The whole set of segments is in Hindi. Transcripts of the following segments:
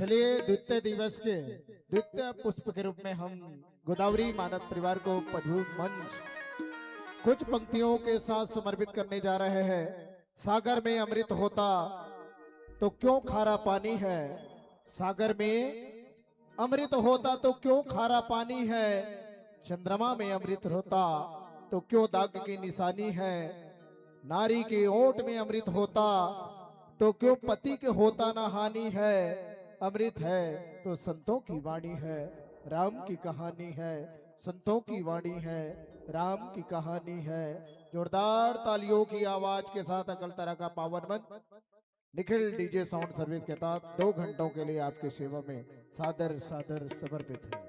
चलिए द्वितीय दिवस के द्वितीय पुष्प के रूप में हम गोदावरी मानव परिवार को पदभूत मंच कुछ पंक्तियों के साथ समर्पित करने जा रहे हैं। सागर में अमृत होता तो क्यों खारा पानी है, सागर में अमृत होता तो क्यों खारा पानी है, चंद्रमा में अमृत होता तो क्यों दाग की निशानी है, नारी के ओंठ में अमृत होता तो क्यों पति के होता ना हानि है, अमृत है तो संतों की वाणी है, राम की कहानी है, संतों की वाणी है, राम की कहानी है। जोरदार तालियों की आवाज के साथ अकल तरह का पावन मन निखिल डीजे साउंड सर्विस के साथ 2 घंटों के लिए आपकी सेवा में सादर सादर समर्पित है।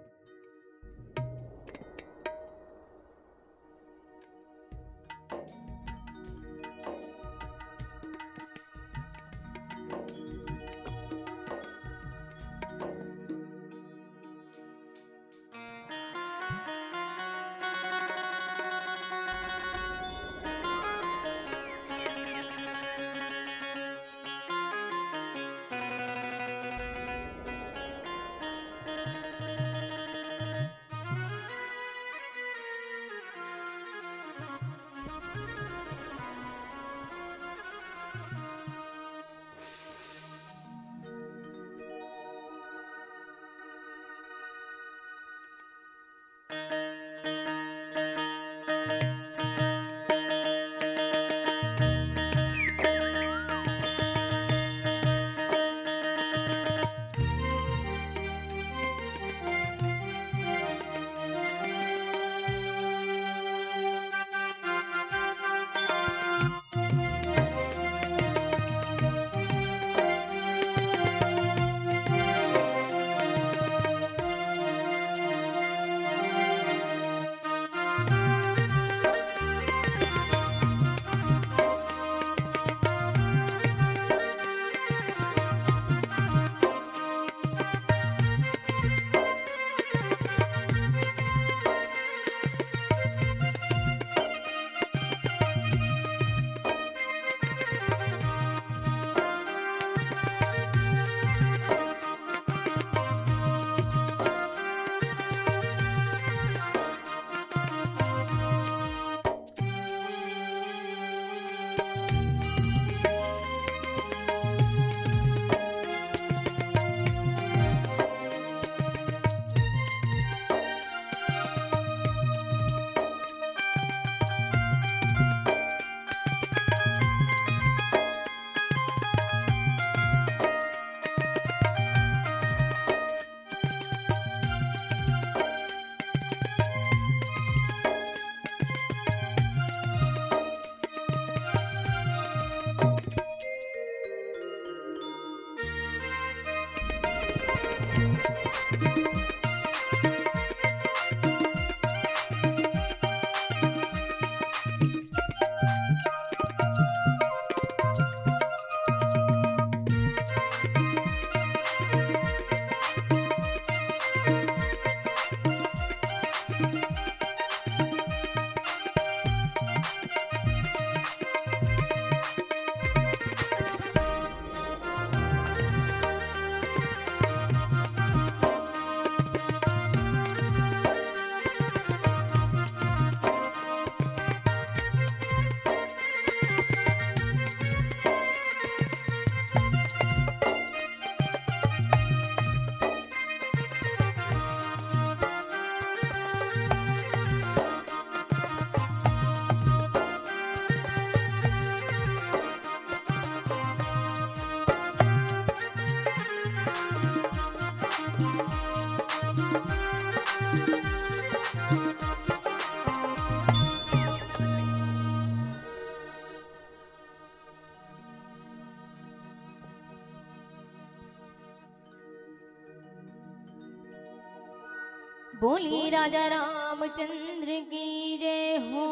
बोली राजा रामचंद्र की जय हो,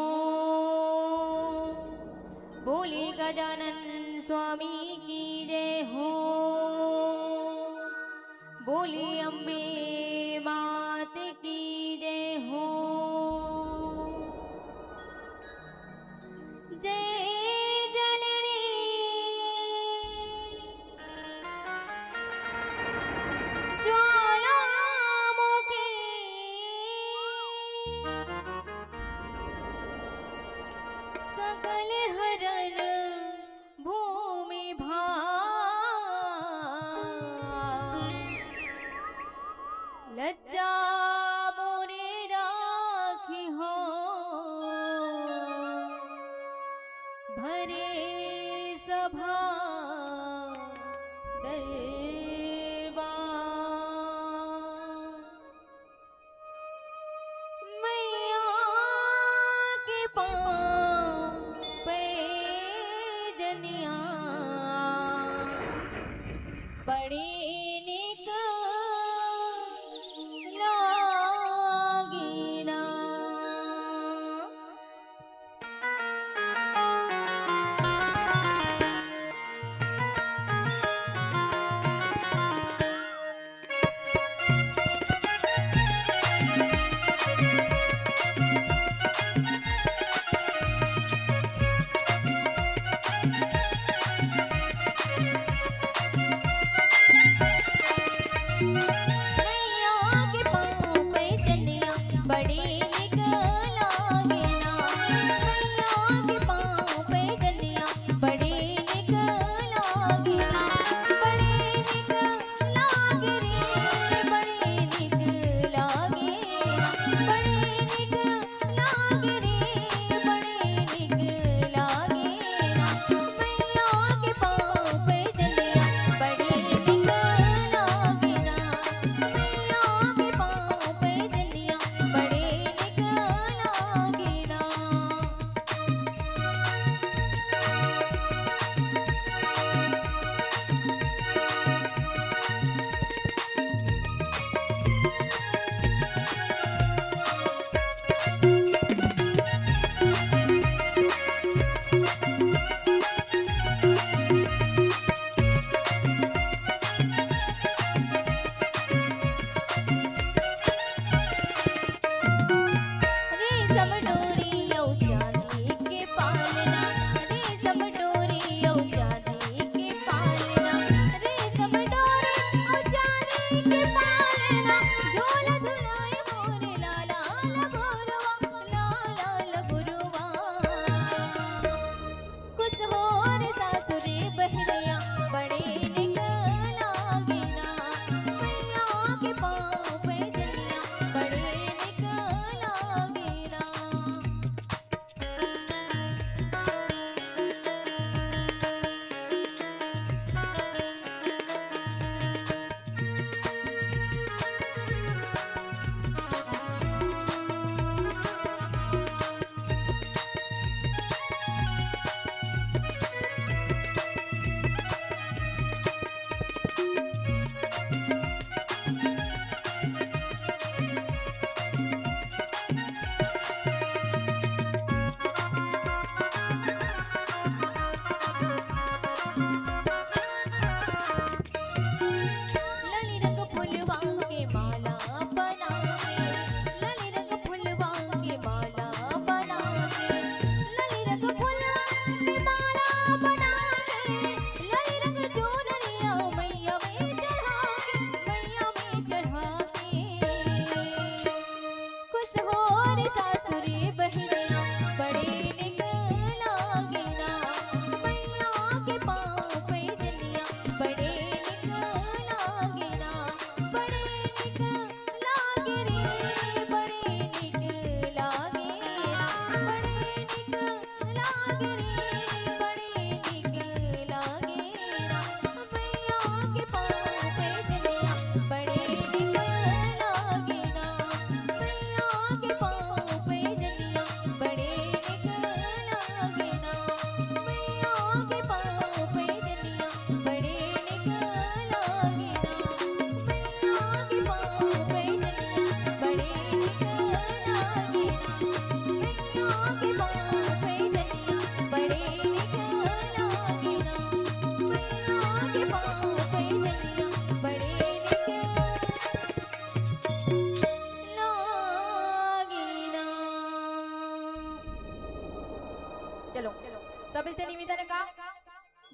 बोली गजानन स्वामी की जय हो, बोली अम्बे मात की जय हो। जय जननी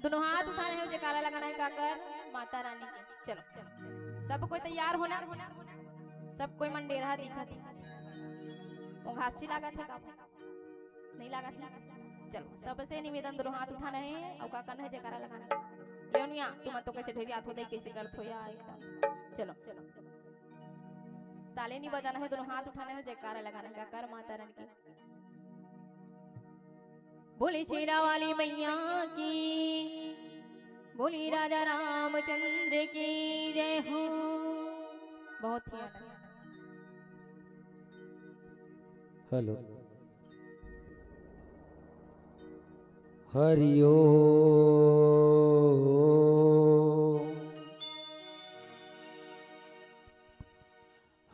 दोनों हाथ उठाने हैं, जयकारा लगाना है काकर माता रानी के। चलो सब कोई तैयार होना, सब कोई मंडेरा दिखत वो घासी लागत है का नहीं लागत है। चलो सबसे निवेदन, दोनों हाथ उठाना है और का करना है, जयकारा लगाना है। लेनिया तुम तो कैसे ढेरी हाथ हो दे, कैसे करत हो यार एकदम। चलो ताले नहीं बजाना है, दोनों हाथ उठाना है, जयकारा लगाना है काकर माता रानी की। बोली शेरा वाली मैया की, बोली राजा रामचंद्र की जय हो। बहुत ही हेलो हरिओ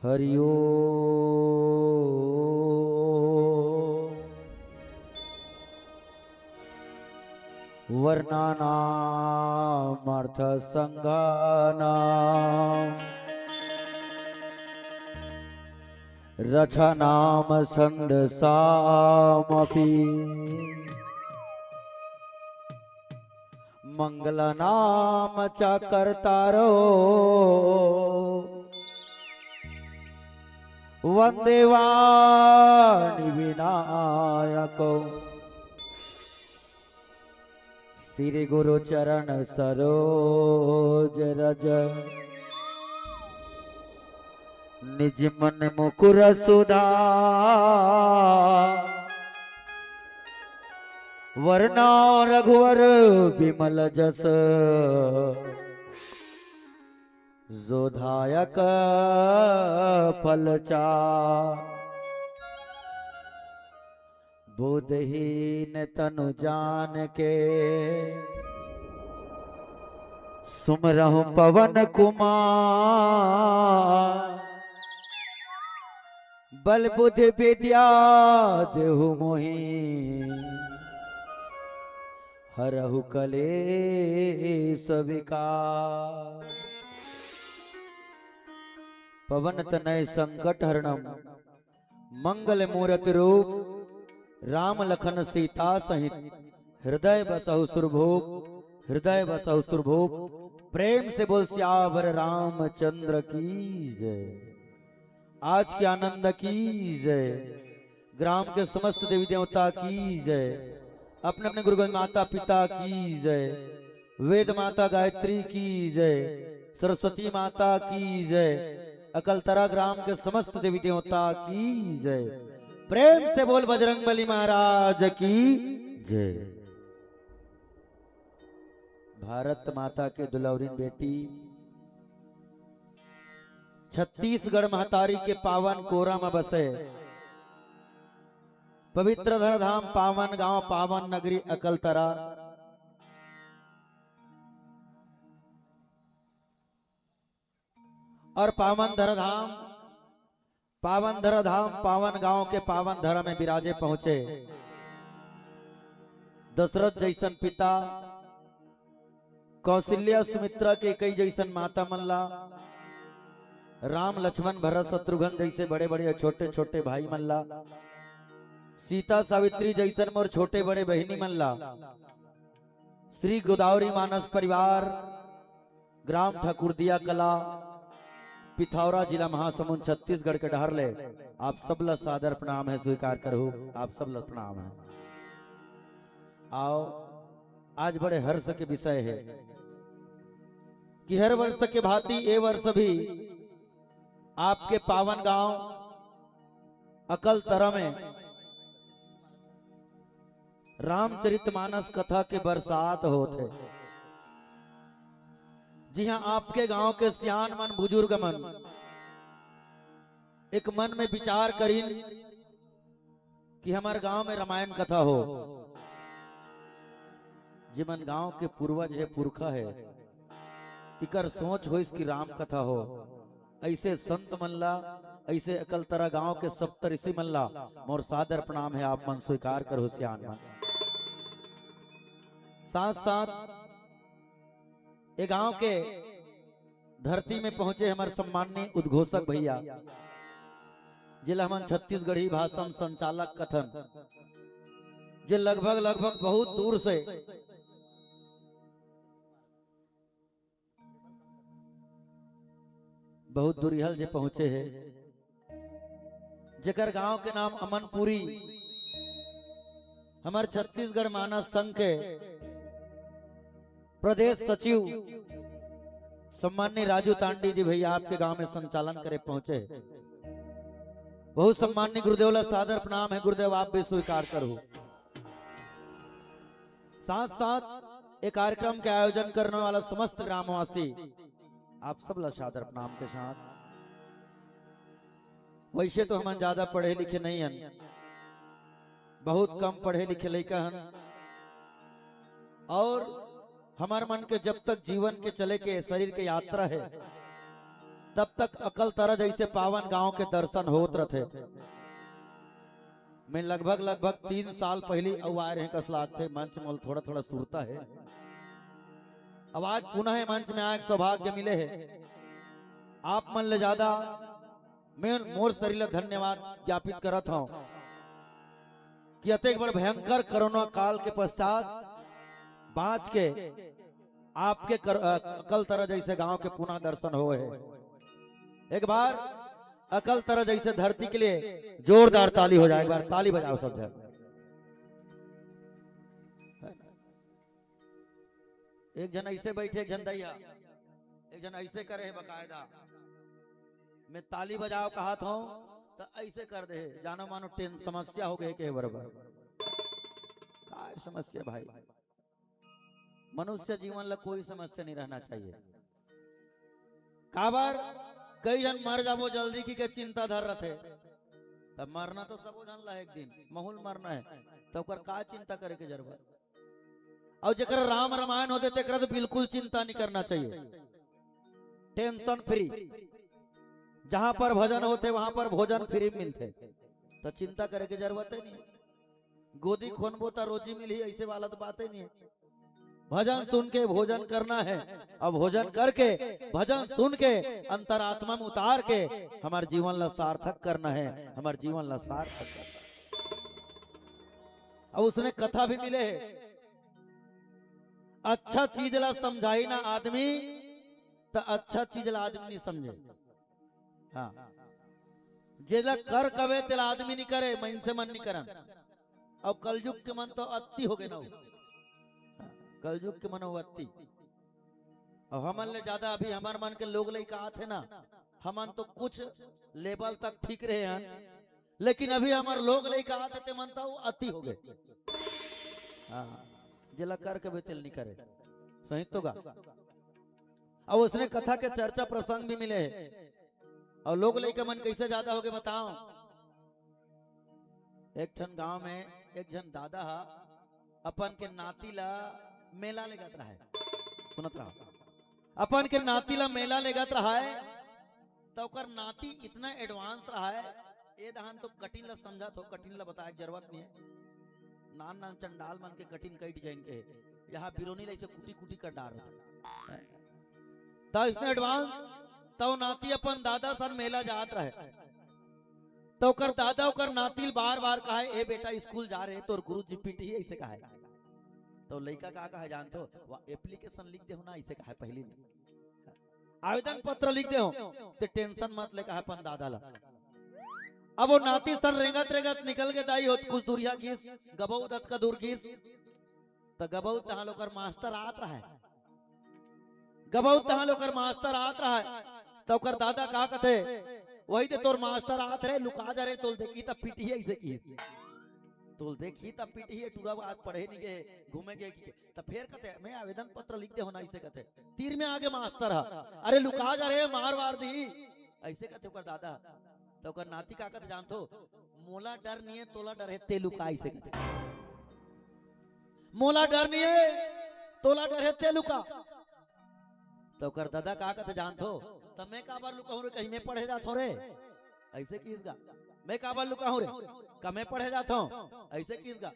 हरिओ वर्णानामर्थ संघानाम रचनाम छन्दसामपि मंगलनाम च कर्तारो वन्दे वाणि विनायको श्री गुरु चरण सरोज रज निज मन मुकुर सुधा वरना रघुवर विमल जस जोधायक फलचा बुद्धहीन तनु जान के सुमरहु पवन कुमार बल बुद्धि विद्या देहु मोहि हरहु कलेश विकार पवन तनय संकट हरणम मंगल मूरति रूप राम लखन सीता सहित हृदय बसहु सुरभूप हृदय बसहु सुरभूप। प्रेम से बोल सियावर रामचंद्र की जय। आज के आनंद की जय। ग्राम के समस्त देवी देवता की जय। अपने अपने गुरुगण माता पिता की जय। वेद माता गायत्री की जय। सरस्वती माता की जय। अकलतरा ग्राम के समस्त देवी देवता की जय। प्रेम से बोल बजरंगबली महाराज की जय। भारत माता के दुलावरी बेटी छत्तीसगढ़ महतारी के पावन कोरा में बसे पवित्र धरधाम पावन गांव पावन नगरी अकलतरा। और पावन धरधाम पावन गांव के पावन धरा में विराजे पहुंचे दशरथ जैसन पिता, कौशल्या सुमित्रा के कई जैसन माता मल्ला, राम लक्ष्मण भरत शत्रुघ्न जैसे बड़े बड़े छोटे छोटे भाई मल्ला, सीता सावित्री जैसन मोर छोटे बड़े बहिनी मल्ला, श्री गोदावरी मानस परिवार ग्राम ठाकुरदिया कला पिथौरा जिला महासमुंद छत्तीसगढ़ के डहर ले आप सब ला सादर प्रणाम है, स्वीकार करो आप सब ला प्रणाम है। आओ आज बड़े हर्ष के विषय है कि हर वर्ष के भांति ये वर्ष भी आपके पावन गांव अकलतरा में रामचरितमानस कथा के बरसात होते। जी हाँ, आपके गांव के सियान मन बुजुर्ग मन एक मन में विचार करीन कि हमारे गांव में रामायण कथा हो। जिमन गांव के पूर्वज है पुरखा है इकर सोच हो इसकी राम कथा हो। ऐसे संत मल्ला ऐसे अकलतरा गांव के सप्तऋषि मल्ला मोर सादर प्रणाम है, आप मन स्वीकार करो सियान मन। साथ साथ ये गांव के धरती में पहुंचे हमारे सम्माननीय उद्घोषक भैया जिला हमन छत्तीसगढ़ी भाषा संचालक कथन जे लगभग बहुत दूर से बहुत दुरिहल जे पहुंचे है, जेकर गांव के नाम अमनपुरी, हमारे छत्तीसगढ़ मानस संघ के प्रदेश सचिव सम्मान्य राजू तांडी जी भैया आपके गांव में संचालन करे पहुंचे। बहुत सम्मान्य गुरुदेव सादर प्रणाम है गुरुदेव, आप भी स्वीकार करो। साथ साथ एक कार्यक्रम के आयोजन करने वाला समस्त ग्रामवासी आप सब ला सादर प्रणाम के साथ। वैसे तो हम ज्यादा पढ़े लिखे नहीं हैं, बहुत कम पढ़े लिखे लड़का हैं, और हमारे मन के जब तक जीवन के चले के शरीर के यात्रा है तब तक अकल तरह जैसे पावन गांव के दर्शन होत रहते। मैं लगभग 3 साल पहले आए रहे कसलात थे मंच में, थोड़ा थोड़ा सुरता है। अब आज पुनः मंच में आए सौभाग्य मिले है। आप मन ले ज्यादा मैं मोर शरीर धन्यवाद ज्ञापित करत हूं कि अतेक बड़ भयंकर कोरोना काल के पश्चात बाँच के आपके अकल तरह जैसे गांव के पुनः दर्शन हुए है। एक बार अकल तरह जैसे धरती के लिए जोरदार ताली हो जाए, एक बार ताली बजाओ सब जन। एक जन ऐसे बैठे, एक जन दैया, एक जन ऐसे करे है बकायदा। मैं ताली बजाओ कहा था तो ऐसे कर दे, जानो मानो समस्या हो गई के बराबर। काय समस्या भाई, मनुष्य जीवन ला कोई समस्या नहीं रहना चाहिए। काबर कई जन मर जाबो जल्दी की के चिंता धर रहे, तब मरना तो सब जन ला एक दिन महूल मरना है, तो का चिंता करे के जरूरत। और जेकर राम रामायण होते तेकरा तो बिल्कुल चिंता नहीं करना चाहिए, टेंशन फ्री। जहां पर भजन होते वहां पर भोजन फ्री मिलते, तो चिंता करे की जरूरत ही नहीं। गोदी खोनबो तो रोजी मिली, ऐसे वाला तो बात ही नहीं है। भजन सुन के भोजन करना है, और भोजन करके भजन सुन के अंतरात्मा में उतार के हमारे जीवन ला सार्थक करना है, हमारे जीवन ला सार्थक करना। अब उसने कथा भी मिले है, अच्छा चीज ला समझाई ना आदमी तो अच्छा चीज ला आदमी नहीं समझे। हाँ, जेला कर कवे तेला आदमी नहीं करे, मन से मन नहीं करन। अब कलयुग के मन तो अति हो गए ना, कलयुग के मनोवत्ती। और हमन ले ज्यादा अभी हमार मन के लोग लइका आते ना, हमन तो कुछ लेवल तक ठीक रहे हैं, लेकिन अभी हमार लोग लइका आते ते मन तो अति हो गए। हाँ, जिला कर के बेतल नहीं करे, सही तो गा। अब उसने कथा के चर्चा प्रसंग भी मिले है, और लोग लइका मन कैसे ज्यादा हो गए बताओ। एक ठन गांव में एक जन दादा अपन के नाती ला मेला ले गत रहा है, सुनत रहा, अपन के नाती ला मेला ले गत रहा है, तो कर नाती इतना एडवांस रहा है, ये दहान तो कठिन ला समझा तो कठिन ला बताए जरूरत नहीं है। नान नान चंडाल मन के कठिन कई डिजाइन के यहाँ बिरोनी ला कुटी कुटी कर डाल रहे, तो इसने एडवांस। तो नाती अपन दादा सन मेला जात रहे, तो कर दादा कर नाती बार बार कहा ए बेटा स्कूल जा रहे तो गुरु जी पीटी ही ऐसे कहा। तो लड़का का कहा जानते हो, वह एप्लीकेशन लिख दे हो ना, ऐसे कहा पहली आवेदन पत्र लिख दे हो, तो टेंशन मत ले कहा अपन दादा ला। अब वो नाती सन रेंगत रेंगत निकल के दाई हो कुछ दूरिया घीस गबऊ दत्त का दूर घीस, तो गबऊ तहां लोकर मास्टर आत रहा है, गबऊ तहां लोकर मास्टर आत रहा है। तो कर दादा कहा कथे वही ते तोर मास्टर आत रहे, लुका जा रहे, तोल देखी तब पीटी है ऐसे की, तोल देखी तब पीटी है, टूरा आज पढ़े नहीं गए घूमे गए, तब फिर कहते मैं आवेदन पत्र लिख दे होना, ऐसे कहते तीर में आगे मास्टर है, अरे लुका जा रहे मार वार दी, ऐसे कहते कर दादा। तो कर नाती का कहते जानतो, मोला डर नहीं है तोला डर है ते लुका, ऐसे कहते मोला डर नहीं है तोला डर है ते लुका। तो कर दादा का कहते जानतो, तब मैं का बार लुका हूं रे, कहीं मैं पढ़े जात हो रे, ऐसे किसगा मैं का बार लुका हूं रे, कमे पढ़े जाता हूं, ऐसे किसगा।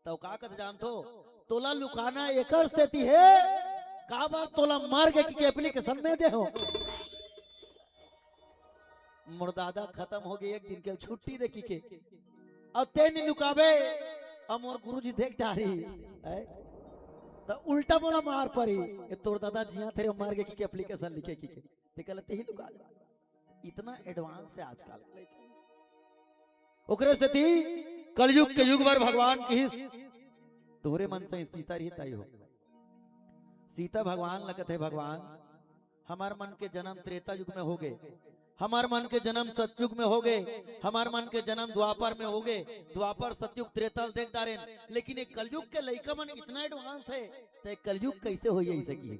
तो का कहते जानतो, तोला लुकाना एकर सेती है, का बार तोला मार के की एप्लीकेशन में दे हो। मुर्दादा खत्म हो गई, एक दिन के छुट्टी देखी के, अब ते नहीं लुकावे, अब मोर गुरुजी देख डारी, तो उल्टा बोला मार पड़ी, तोर दादा जिया थे मार के की एप्लीकेशन लिखे की ते कहते ही लुका इतना एडवांस है आजकल। ओकरे से थी कलयुग के युग भर भगवान की तोरे मन से सीता रही तय हो। सीता भगवान लगत है भगवान हमार मन के जन्म त्रेता युग में हो गए, हमार मन के जन्म सतयुग में हो गए, हमार मन के जन्म द्वापर में हो गए, द्वापर सतयुग त्रेता देख दारे, लेकिन एक कलयुग के लइका मन इतना एडवांस है तो कलयुग कैसे हो ऐसे की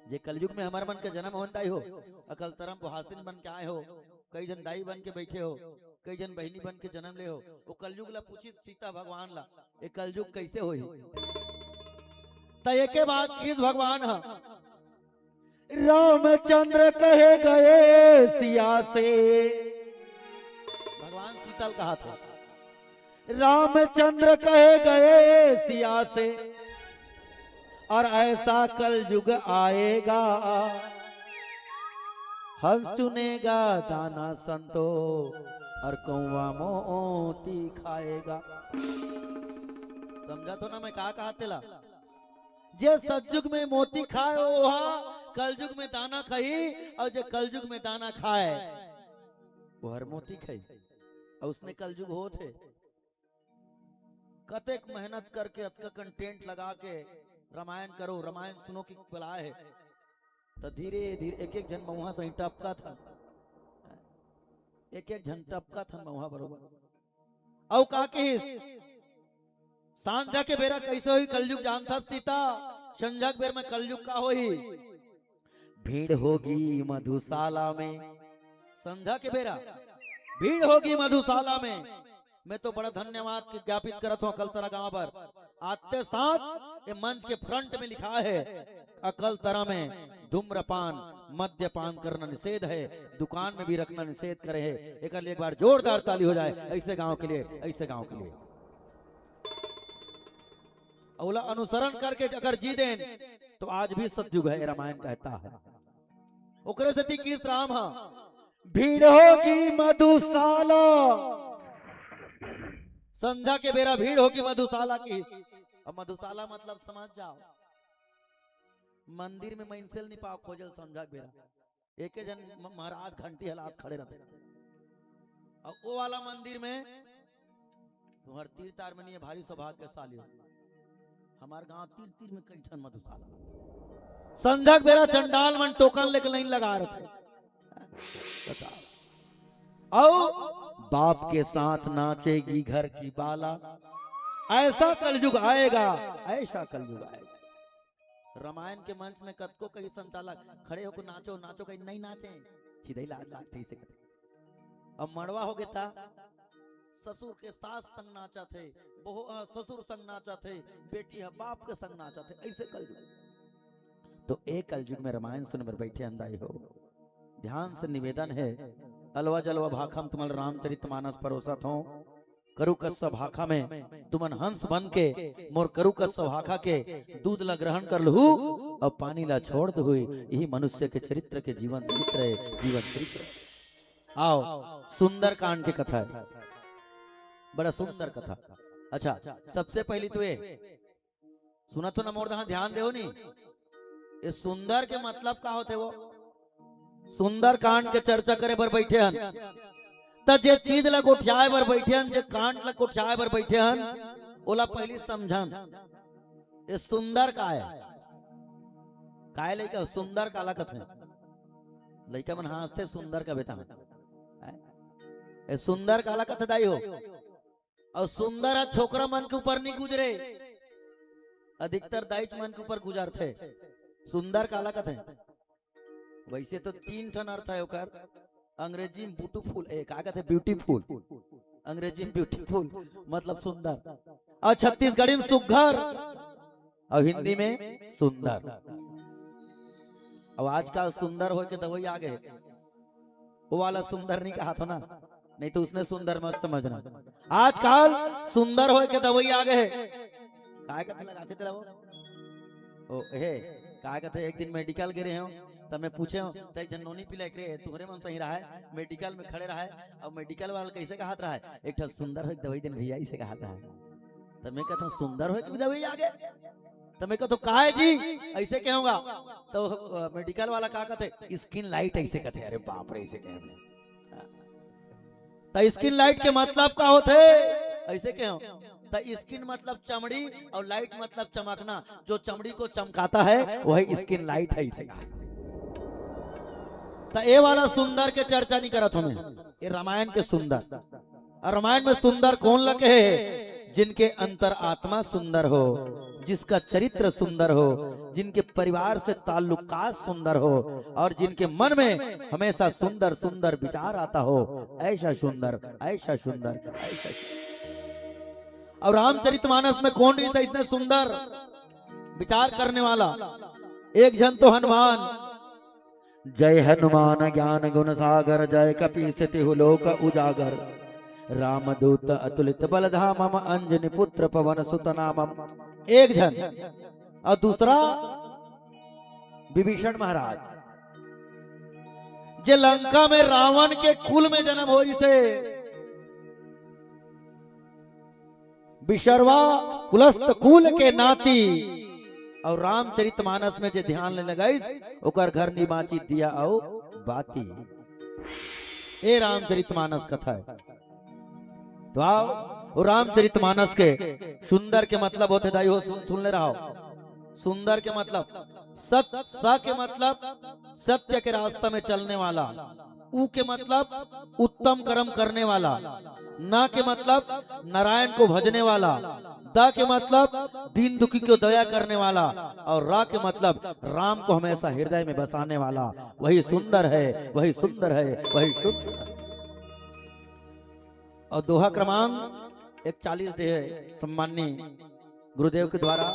जे कलयुग में हमार मन के जन्म होता ही हो। अकल तरम बुहासिन बन के आए हो, कई जन दाई बन के बैठे हो, कई जन बहनी बन के जन्म ले हो। वो कलयुग ला पूछी सीता भगवान ला ये कलयुग कैसे होई तो एक बाद किस भगवान हा रामचंद्र कहे गए सिया से, भगवान सीतल कहा था रामचंद्र कहे गए सिया से और ऐसा कल युग आएगा हंस चुनेगा दाना संतो और कौवा मोती खाएगा। समझा तो ना मैं कहा तेला जे सतयुग में मोती खाए ओहा कलयुग में दाना खाई, और जो कलयुग में दाना खाए वो हर मोती खाई। और उसने कलयुग हो थे कतेक मेहनत करके अतका कंटेंट लगा के रामायण करो, रामायण सुनो की बलाए है तो धीरे धीरे एक एक जन मऊहा सही टपका था, एक एक जन टपका था मऊहा बरोबर। औ का के सांझा के बेरा कैसे हुई कलयुग जानता सीता, संझा के बेर में कलयुग का होई भीड़ होगी मधुशाला में। संध्या के बेरा भीड़ होगी मधुशाला में। मैं तो बड़ा धन्यवाद ज्ञापित करता हूँ अकलतरा गांव पर आते साथ ये मंच के फ्रंट में लिखा है अकलतरा में धूम्रपान मद्यपान करना निषेध है, दुकान में भी रखना निषेध करे है। एक बार जोरदार ताली हो जाए ऐसे गांव के लिए, ऐसे गांव के लिए। औला अनुसरण करके अगर जी दें तो आज भी सतयुग है रामायण कहता है। ओकरे से किस राम हा भीड़ होगी मधुशाला, संध्या के बेरा भीड़ होगी मधुशाला की। अब मधुशाला मतलब समझ जाओ मंदिर में मैंसेल नहीं पाओ खोजल संध्या के बेरा एक जन महाराज घंटी हालात खड़े रहते। और वो वाला मंदिर में तुम्हार तीर तार में नहीं है भारी सौभाग्य साली हो। हमारे गांव तीर तीर में कई ठन मधुशाला संध्या के बेरा चंडाल मन टोकन लेके लाइन लगा रहे थे। और बाप के साथ नाचेगी घर की बाला, ऐसा कलयुग आएगा, ऐसा कलयुग आएगा। रामायण के मंच में कतको कहीं संचालक खड़े होकर नाचो नाचो कहीं नहीं नाचे सीधे लाज लागते से। अब मड़वा हो गया था ससुर के सास संग नाचा थे, ससुर संग नाचा थे, बेटी है बाप के संग नाचा थे, ऐसे कलयुग। तो एक कलयुग में रामायण सुन पर बैठे अंदाई हो ध्यान से निवेदन है अलवा जलवा भाखम तुमल रामचरितमानस परोसत हो करु कस्सा भाखा में तुमन हंस बन के मोर करु कस्सा भाखा के दूध ला ग्रहण कर लहू और पानी ला छोड़ दो हुई। यही मनुष्य के चरित्र के जीवन चरित्र है, जीवन चरित्र। आओ सुंदर कांड की कथा है, बड़ा सुंदर कथा। अच्छा सबसे पहली तो ये सुना तो ना मोर दहा ध्यान दे नी ये सुंदर के मतलब का होते वो सुंदर कांड के चर्चा करे पर बैठे हन त जे चीज ला गोठियाए बर बैठे हन, जे कांड ला गोठियाए बर बैठे हन ओला पहली समझन ये सुंदर का है काय लइका सुंदर काला कथे लइका मन हंसते सुंदर का बेटा ए सुंदर काला कथे दाई हो। और सुंदर है छोकरा मन के ऊपर नहीं गुजरे, अधिकतर दाइच मन के ऊपर गुजरते। सुंदर काला कथे वैसे तो तीन ठन अर्थ है ओकर, अंग्रेजी में ब्यूटीफुल एक आगत है ब्यूटीफुल, अंग्रेजी में ब्यूटीफुल मतलब सुंदर, और छत्तीसगढ़ी में सुघर, और हिंदी में सुंदर। अब आजकल सुंदर हो के दवाई आ गए, वो वाला सुंदर नहीं कहा था ना, नहीं तो उसने सुंदर मत समझना। आजकल सुंदर हो के दवाई आ गए काय कहते लगाते तेरा वो ओ हे काय कहते एक दिन मेडिकल गिरे हो तो मैं पूछे हूँ तो जनोनी पिला रे तुम्हारे मन सही रहा है मेडिकल में खड़े रहा है और मेडिकल वाला कैसे कहा रहा है एक ठल सुंदर हो दवाई दिन भैया इसे कहा रहा है। तो मैं कहता हूँ सुंदर हो दवाई आ गए तो मैं तो कहा है जी ऐसे क्या होगा? तो मेडिकल वाला कहा कहते स्किन लाइट ऐसे कहते। अरे बाप रे, ऐसे कहे तो स्किन लाइट के मतलब का होते ऐसे क्यों? तो स्किन मतलब चमड़ी और लाइट मतलब चमकना, जो चमड़ी को चमकाता है वही स्किन लाइट है इसे कहा। तो ये वाला सुंदर के चर्चा नहीं करत हमें, ये रामायण के सुंदर। और रामायण में सुंदर कौन लगे है? जिनके अंतर आत्मा सुंदर हो, जिसका चरित्र सुंदर हो, जिनके परिवार से ताल्लुकात सुंदर हो, और जिनके मन में हमेशा सुंदर सुंदर विचार आता हो। ऐसा सुंदर, ऐसा सुंदर, ऐसा सुंदर। और रामचरितमानस में कौन इतने सुंदर विचार करने वाला? एक जन तो हनुमान। जय हनुमान ज्ञान गुण सागर, जय कपीसति लोक उजागर। रामदूत अतुलित बलधामम, अंजनी पुत्र पवन सुत नामम। एक जन। और दूसरा विभीषण महाराज, जे लंका में रावण के कुल में जन्म हो से विशर्वा कुलस्त कुल के नाती। और रामचरितमानस में जे ध्यान लेने गई ओकर घर निवाची दिया और बाती। ए रामचरितमानस कथा है। तो आओ रामचरितमानस के सुंदर के मतलब होते दाई हो सुन ले रहा हो। सुंदर के मतलब सत्य, स के मतलब सत्य के रास्ते में चलने वाला, उ के मतलब उत्तम कर्म करने वाला, ना के मतलब नारायण को भजने वाला, दा के मतलब दीन दुखी को दया करने वाला, और रा के मतलब राम को हमेशा हृदय में बसाने वाला। वही सुंदर है, वही सुंदर है, वही सुंदर है। और दोहा क्रमांक 41 दे है सम्माननीय गुरुदेव के द्वारा।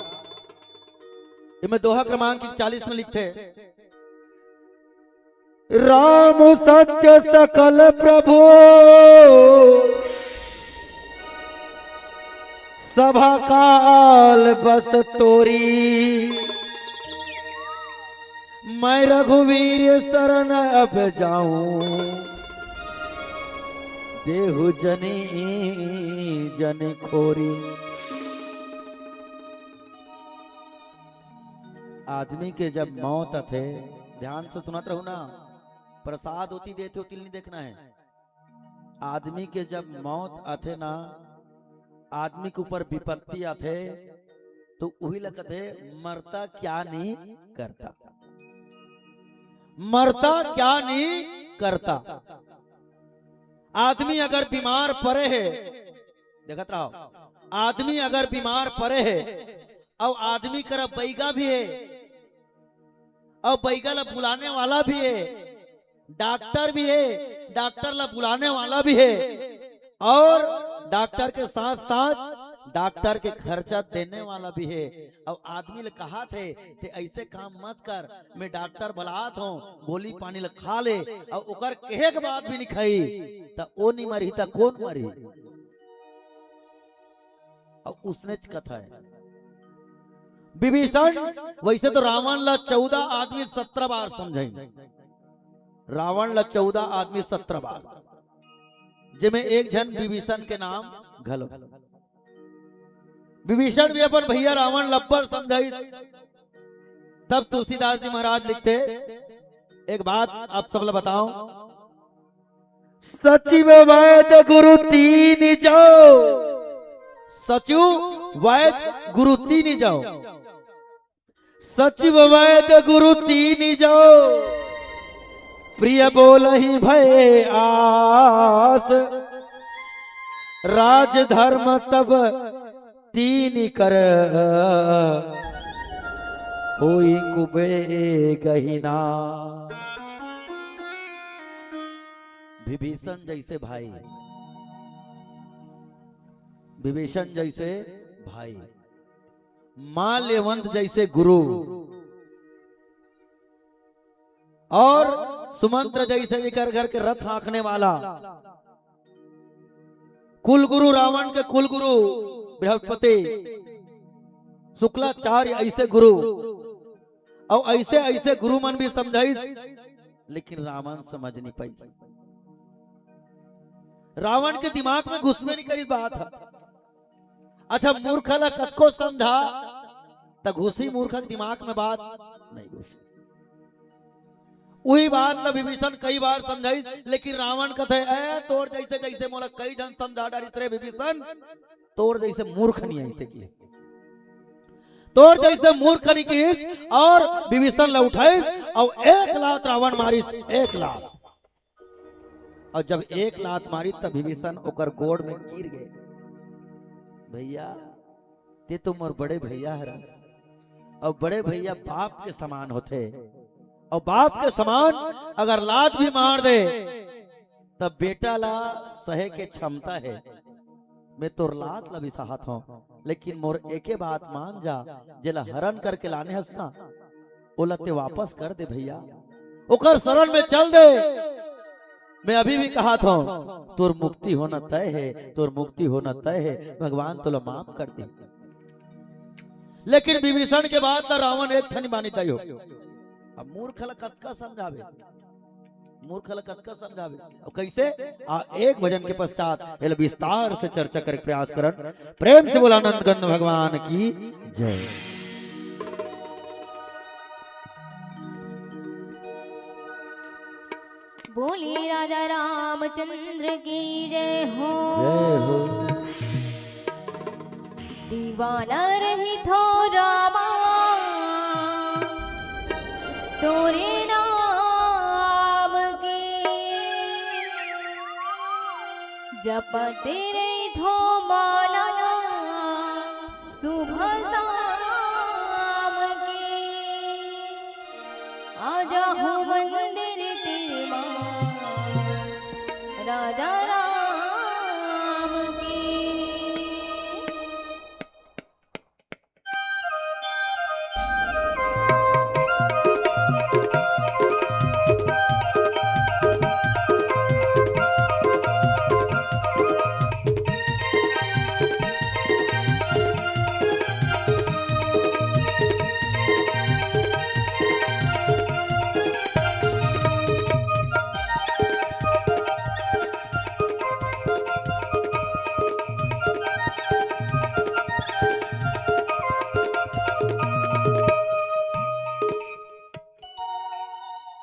इनमें दोहा क्रमांक 41 में लिखते राम सत्य सकल प्रभु, सभा काल बस तोरी। मैं रघुवीर शरण अब जाऊं, देहु जनी जन खोरी। आदमी के जब मौत थे, ध्यान से सुनत रहो ना, प्रसाद होती देते होती नहीं देखना है। आदमी के जब मौत आते ना, आदमी के ऊपर विपत्ति आते, तो वही लगते मरता क्या नहीं करता, मरता क्या नहीं करता। आदमी अगर बीमार पड़े है, देखत रहो, आदमी अगर बीमार पड़े है और आदमी कर बैगा भी है और बैगा ला बुलाने वाला भी है, डॉक्टर भी है, डॉक्टर ला बुलाने वाला भी है, और डॉक्टर के साथ साथ डॉक्टर के खर्चा देने वाला भी है। और आदमी ले कहा थे कि ऐसे काम मत कर, मैं डॉक्टर बुलात हूँ, गोली पानी ले खा ले, और ओकर कहे के बाद भी नहीं खाई तो वो नहीं मरी तो कौन मरी? और उसने कथा है विभीषण। वैसे तो रावण ला 14 आदमी 17 बार समझाई, रावण ला 14 आदमी 17 बार, जिसमें एक जन विभीषण के नाम घलो। विभीषण भी अपन भैया रावण लब्बर समझाई। तब तुलसीदास जी महाराज लिखते, एक बात आप सब बताओ। सचिव वैद्य गुरु तीन जाओ, सचिव वैद्य गुरु तीन जाओ, सचिव वैद्य गुरु तीन जाओ। प्रिय बोल ही भय आस, राज धर्म तब तीन कर। होई कुबे गहिना। विभीषण जैसे भाई, विभीषण जैसे भाई, माल्यवंत जैसे गुरु, और सुमंत्र जैसे लेकर घर के रथ हाँकने वाला, कुल गुरु रावण के कुल गुरु बृहस्पति, शुक्लाचार्य ऐसे गुरु, और ऐसे ऐसे गुरु मन भी समझाई, लेकिन रावण समझ नहीं पाई। रावण के दिमाग में घुस में नहीं करी बात है। अच्छा मूर्ख ला कतको समझा त घुसी मूर्खक दिमाग में बात नहीं घुसी। वही बात न विभीषण कई बार समझाई, लेकिन रावण कथे ए तोर जैसे जैसे मोला कई जन समझा डारी रे विभीषण, तोर जैसे मूर्ख नहीं ऐसे की, तोर जैसे मूर्ख नहीं की। और विभीषण ला उठाई और एक लात रावण मारी, एक लात। और जब एक लात मारी तब विभीषण ओकर गोड़ में गिर गए। भैया ते तो मोर बड़े भैया है, और बड़े भैया बाप के समान होते, और बाप के समान अगर लात भी मार दे तब बेटा ला सहे के क्षमता है। मैं तोर लात ला भी सहत हूं, लेकिन मोर एके बात मान जा, जेला हरण करके लाने हंसना ओला ते वापस कर दे भैया, ओकर शरण में चल दे। मैं अभी भी कहा था तोर मुक्ति होना तय है, तोर मुक्ति होना तय है, भगवान तोला माफ कर दे। लेकिन विभीषण के बाद रावण एक ठनी बानी तय हो। अब मूर्ख ला कतका समझावे, मूर्ख ला कतका समझावे, और कैसे एक भजन के पश्चात एल विस्तार से चर्चा कर प्रयास करन। प्रेम से बोला नंद गंध भगवान की जय। बोली राजा रामचंद्र की जय हो। जय हो। दीवाना रही थो रामा तोरे नाम के, जपते रही थो माला सुबह शाम के। आजा हो मंदिर तेरे मां राजा राम की।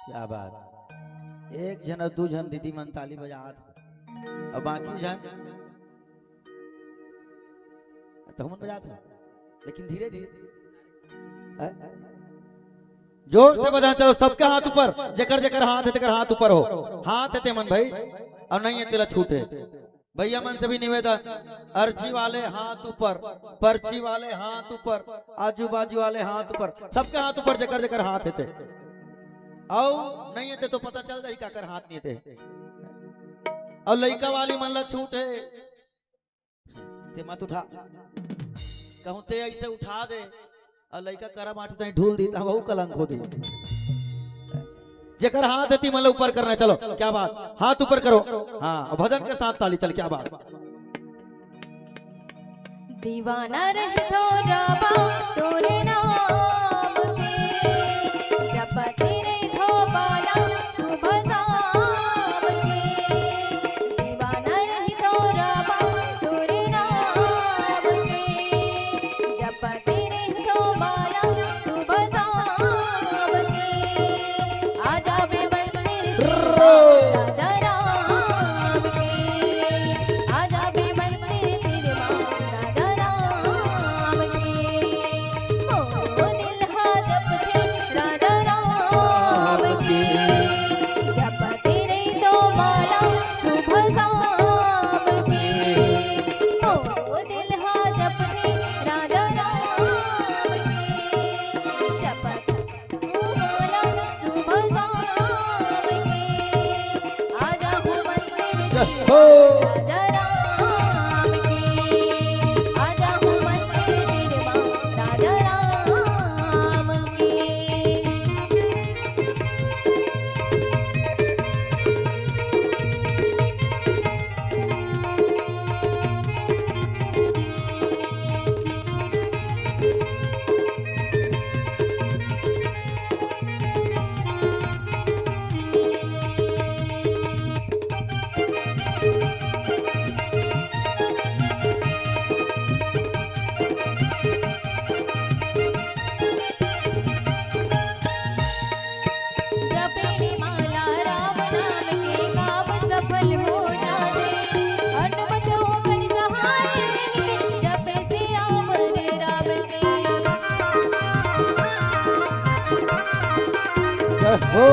क्या बात। एक जन और दू जन दीदी मन ताली बजात, और बाकी जन तो हम बजाते हैं, लेकिन धीरे धीरे जोर से बजा। चलो सबके हाथ ऊपर, जेकर जेकर हाथ है तेकर हाथ ऊपर हो। हाथ है ते मन भाई, और नहीं है तेरा छूटे। भैया मन से भी निवेदन, अर्जी वाले हाथ ऊपर, पर्ची वाले हाथ ऊपर, आजू बाजू वाले हाथ ऊपर, सबके हाथ ऊपर जेकर जेकर हाथ है ते। और नहीं है तो पता चल जाए काकर हाथ नहीं थे। और लड़का वाली मन ला छूट है ते मत उठा, कहूं ते ऐसे उठा दे, और लड़का करा माटे ताई ढूल दी ता वहू कलंक हो दी। जेकर हाथ है ती मन ला ऊपर करना। चलो क्या बात, हाथ ऊपर करो। हाँ, और भजन के साथ ताली। चल क्या बात। दीवाना रहे तो रामा तोरे नाम के, जपते रहे तो बाला सुबह शाम के। दीवाना रहे तो रामा तोरे नाम के, जपते रहे तो बाला सुबह शाम के। आजा बे मंदिर राजा राम के, आजा बे मंदिर तेरे मां राजा राम के। ओ दिल हा जपते राजा राम के, जपते रही तो माला सुबह शाम के। ओ दिल हा जपते राजा राम के, जपते माला सुबह शाम के। आजा हो मंदिर हो। राजा राम के, आजा हो मंदिर तेरे मां राजा राम के। हो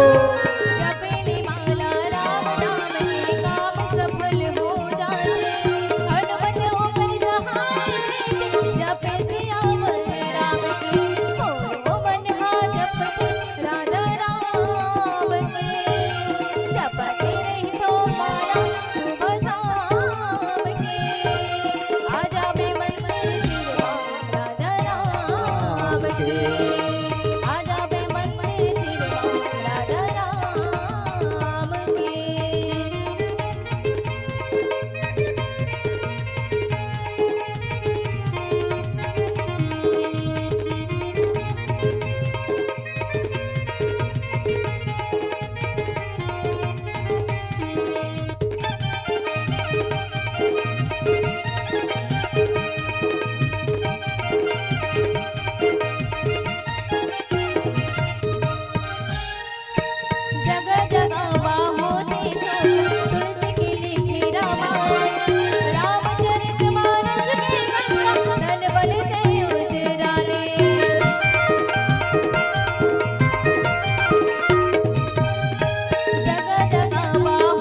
जपेली माला राम नाम के काम सफल हो जाते हनुमत होकर सहाय जपे सियावर राम की ओ मन हा जपते राजा राम की जपते रही तो माला सुबह शाम की आजा मैं मंदिर राजा राम की आजा मैं मंदिर राजा राम की जगह जगह होते तुलसी की लिखी रामायण रामचरित मानस के गंगा धन बल से उजराले जगह जगह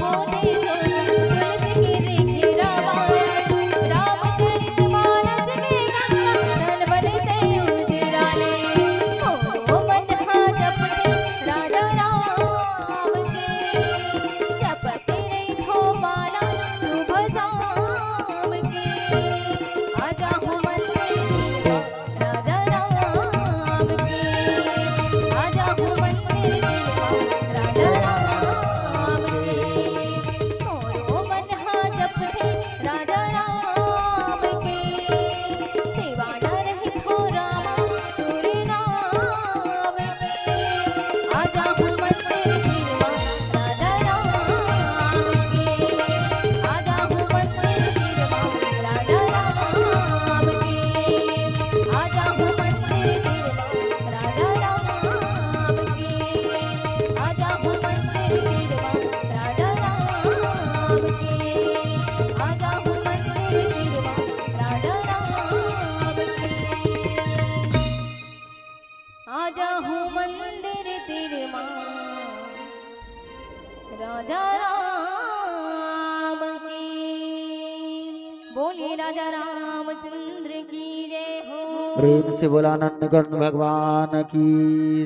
होते तुलसी की लिखी रामायण रामचरित मानस के गंगा धन बल से उजराले ओ मन हा जपते राजा राम के जपते रही हो माला सुबह शाम के आजा हो मंदिर राजा राम के आजा हो मंदिर राजा राम के मोरो मन हा जपते राजा राम के दीवाना रही हो रामा तोरे नाम के आजा हो मंदिर राजा राम के आजा हो मंदिर राजा राम के आजा हो मंदिर राजा राम के आजा हो मंदिर राजा राम के आजा हो मंदिर राजा राम के आजा हूँ मंदिर तेरे माँ राजा राम की बोलिए राजा रामचंद्र की जय हो प्रेम से बोला नंदगंध भगवान की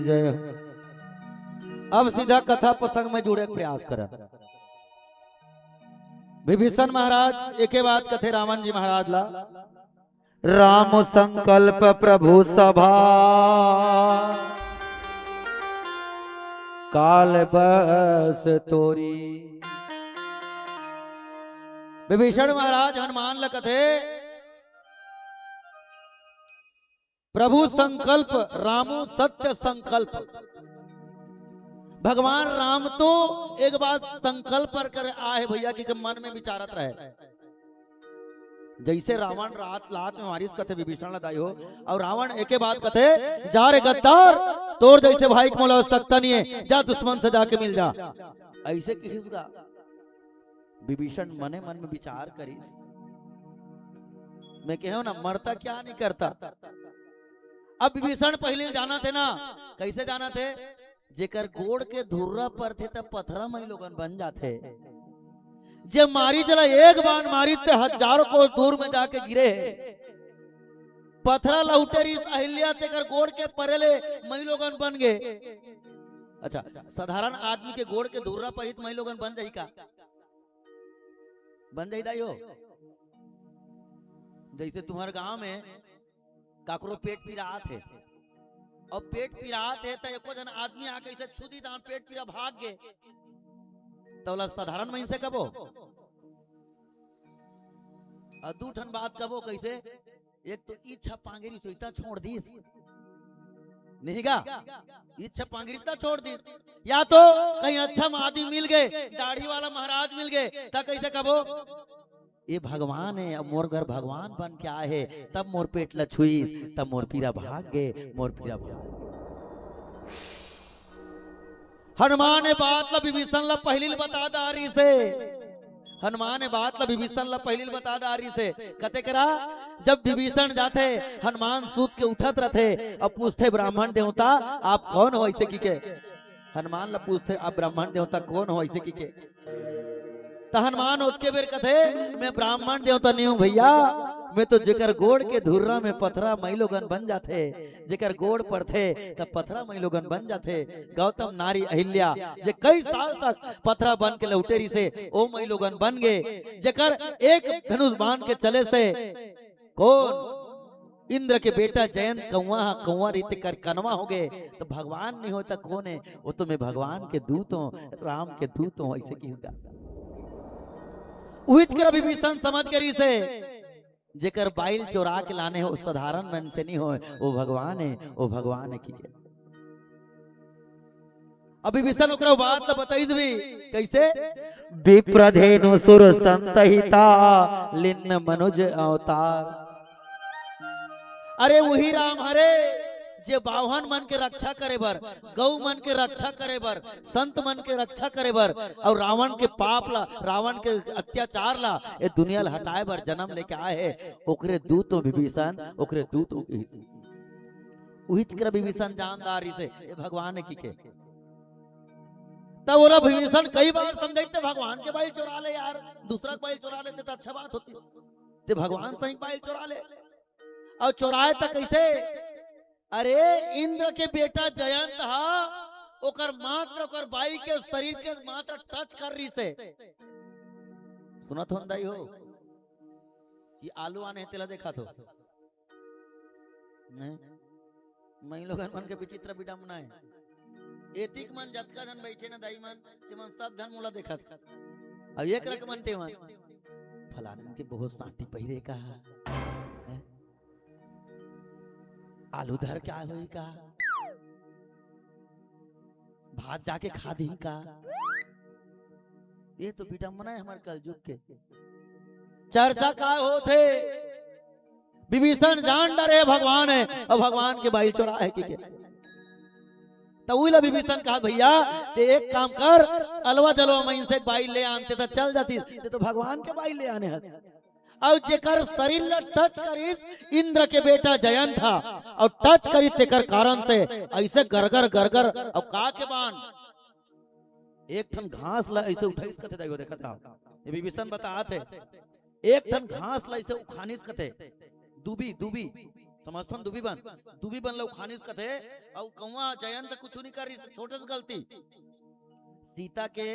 जय हो। अब सीधा कथा प्रसंग में जुड़े के प्रयास कर विभीषण महाराज एके बात कथे रावण जी महाराज ला राम संकल्प प्रभु सभा काल बस तोरी। विभीषण महाराज हनुमान ल कथे प्रभु संकल्प रामो सत्य संकल्प। भगवान राम तो एक बात संकल्प कर आए भैया कि मन में विचारत रहे जैसे रावण रात लात में मारिस कथे विभीषण दाई हो और रावण एके बात कथे जा रे गद्दार तोर जैसे भाई को मोला सकता नहीं है जा दुश्मन से जाके मिल जा ऐसे किसी का विभीषण मने मन में विचार करी मैं कहो ना मरता क्या नहीं करता। अब विभीषण पहले जाना थे ना कैसे जाना थे जेकर गोड़ के धुर्रा पर थे तब पत्थरा मई लोगन बन जाते जे मारी चला एक बार मारी ते हजारों को दूर में जाके गिरे पत्थरा लौटेरी अहिल्या तेकर गोड़ के परेले मई लोगन बन गए। अच्छा साधारण आदमी के गोड़ के धुर्रा पर ही मई लोगन बन जाई का बन जाई दाई हो। जैसे तुम्हारे गांव में काकरो पेट पीड़ा थे और पेट पीड़ा थे तो एको जन आदमी आके इसे छुदी दान पेट पीड़ा भाग गए तो साधारण महीन से कबो और दू ठन बात कबो कैसे एक तो इच्छा पांगेरी सोईता छोड़ दी नहीं गा इच्छा पांगरीता छोड़ दी या तो कहीं अच्छा आदमी मिल गए दाढ़ी वाला महाराज मिल गए तब कैसे कबो ये भगवान है अब मोर घर भगवान बन के आए है तब मोर पेट ल छुई तब मोर पीरा भाग गए मोर पीरा भाग। हनुमान ने बात ला विभीषण ला पहली बता दारी से हनुमान ने बात ला विभीषण ला पहली बता दारी से कते करा जब विभीषण जाते हनुमान सूत के उठत रहते और पूछते ब्राह्मण देवता आप कौन हो ऐसे की के हनुमान ला पूछते आप ब्राह्मण देवता कौन हो ऐसे की के तो हनुमान उसके बेर कथे मैं ब्राह्मण देवता नहीं हूँ भैया, मैं तो जेकर गोड़ के धुर्रा में पथरा महिलोगन बन जाते, जेकर गोड़ पड़थे तब पथरा महिलोगन बन जाते। गौतम नारी अहिल्या जे कई साल तक पथरा बन के लौटेरी से ओ महिलोगन बन गए, जेकर एक धनुष बाण के चले से कौन इंद्र के बेटा जयंत कौवा रीति कर कनवा हो गए, तो भगवान नहीं होता कौन है? वो तो मैं भगवान के दूत हूँ, राम के दूत हूँ ऐसे किसका विभीषण समझ करी से जेकर बाइल चोरा के लाने हो साधारण मन से नहीं हो, वो भगवान है, वो भगवान है की अभी विभीषण ओकरा बात तो बताई भी कैसे विप्रधेनु सुर संतहिता लिन्न मनुज अवतार। अरे वही राम हरे जे बावहन मन के रक्षा करे बर, गौ मन के रक्षा करे बर, संत मन के रक्षा करे बर और रावण के पाप ला, रावण के अत्याचार ला ये दुनिया ला हटाए बर जन्म लेके आए है। ओकरे दूत विभीषण, ओकरे दूत उहित कर विभीषण जानदारी से ये भगवान की के तब बोला विभीषण कई बार समझाते भगवान के बाइल चुरा ले यार, दूसरा बाइल चुरा लेते तो अच्छा बात होती, ते भगवान सही बाइल चुरा ले और चुराए तक कैसे? अरे इंद्र के बेटा जयंत हा ओकर मात्र ओकर बाई के शरीर के मात्र टच कर रही से सुनत हो दाई हो ये आलू आने तेला देखा तो नहीं मई लोगन मन के विचित्र विडम्बना है। एतिक मन जतका धन बैठे ना दाई मन के मन सब धन मोला देखा था। अब एक रक मन ते मन फलाने के बहुत साटी पहिरे का आलू धर क्या हुई का भात जाके खा दी का, ये तो विडम्बना है हमारे कलयुग के। चर्चा का होते विभीषण जान डरे भगवान है और भगवान के बाइल चोरा है कि तो उला विभीषण कहा भैया ते एक काम कर अलवा जलवा मैं इनसे बाइल ले आनते तो चल जाती, तो भगवान के बाइल ले आने हैं और जेकर शरीर ला टच करिस इंद्र के बेटा जयंत था और टच करी तेकर कारण से ऐसे गरगर गरगर और का के बान एक ठन घास ला ऐसे उठाइस कथे दाइयो देखत रहो ये विभीषण बतात है एक ठन घास ला ऐसे उखानिस कथे दुबी दुबी समझथन दुबी बन ला उखानिस कथे और कौवा जयंत कुछ नहीं करी छोटे से गलती सीता के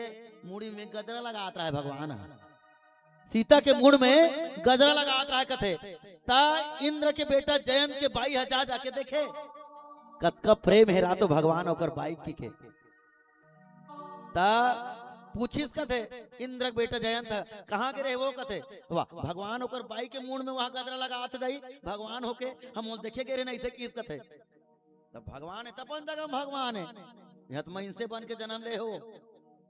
मुड़ी में गजरा लगाता है भगवान, सीता के मुड़ में गजरा लगात रहा कथे ता इंद्र के बेटा जयंत के बाई हजार जाके देखे कतका प्रेम हेरा तो भगवान होकर बाई की के ता पूछिस कथे इंद्र के बेटा जयंत कहाँ के रहे वो कथे वाह भगवान होकर बाई के मुड़ में वहां गजरा लगात दई भगवान होके हम देखे के रे नहीं से किस कथे तब भगवान है तपन जगह भगवान है यहाँ तो मैं से बन के जन्म ले हो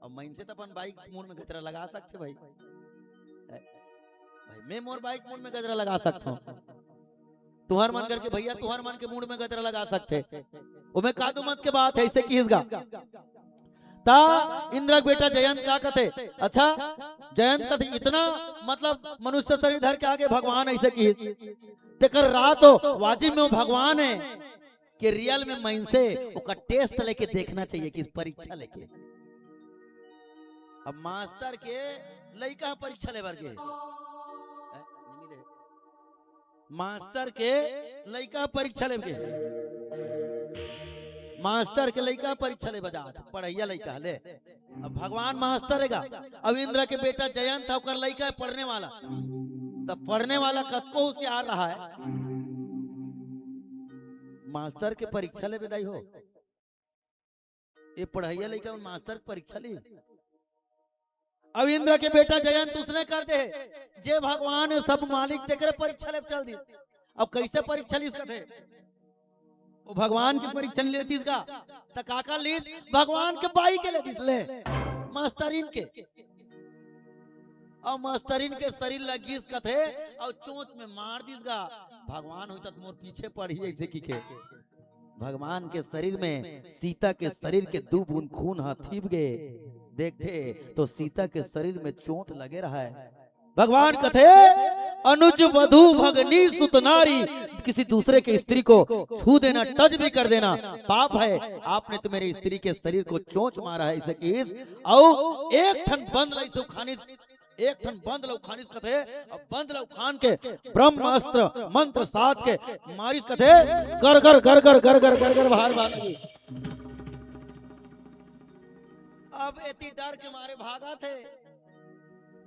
और मैं से तपन बाई मुड़ में गजरा लगा सकते भाई भाई मैं मोर बाइक मूड में गजरा लगा सकता हूँ तुहर मन करके भैया तुहर मन के मूड में गजरा लगा सकते वो मैं कादू मत के बात है इसे किसगा ता इंद्र बेटा जयंत का कथे अच्छा जयंत कथे इतना मतलब मनुष्य शरीर धर के आगे भगवान ऐसे की तेकर रात हो वाजिब में वो भगवान है कि रियल में मन से उसका टेस्ट लेके देखना चाहिए कि परीक्षा लेके अब मास्टर के लड़का परीक्षा ले के मास्टर के लड़का परीक्षा ले के मास्टर के लड़का परीक्षा ले बजा पढ़ैया लड़का ले अब भगवान मास्टर हैगा अब इंद्र के बेटा जयंत होकर लड़का पढ़ने वाला तब पढ़ने वाला कतको होशियार रहा है मास्टर के परीक्षा ले बधाई हो ये पढ़ैया लड़का मास्टर परीक्षा ली अब इंद्र के बेटा जयंत उसने कर दे जे भगवान सब मालिक देकर परीक्षा ले चल दी अब कैसे परीक्षा ली थे वो भगवान की परीक्षा ले लेती इसका तो काका ली भगवान के बाई के ले मास्टरीन के और मास्टरीन के शरीर लगी इसका थे और चोंच में मार दीसगा भगवान होता तो मोर पीछे पड़ी ऐसे की के भगवान के शरीर में सीता के शरीर के 2 बूंद खून हाथीब गए देखते तो सीता के शरीर में चोट लगे रहा है भगवान कथे अनुज वधु भगनी सुतनारी, किसी दूसरे के स्त्री को छू देना, टच भी कर देना पाप है। आपने तो मेरे स्त्री के शरीर को चोंच मारा है इसे किस और एक ठन बंद लाई सो खानिस, एक ठन बंद लो खानिस कथे और बंद लो खान के ब्रह्मास्त्र मंत्र साध के मारिस कथे कर कर कर कर कर कर कर कर बाहर भाग गई। अब इतनी डर के मारे भागा थे,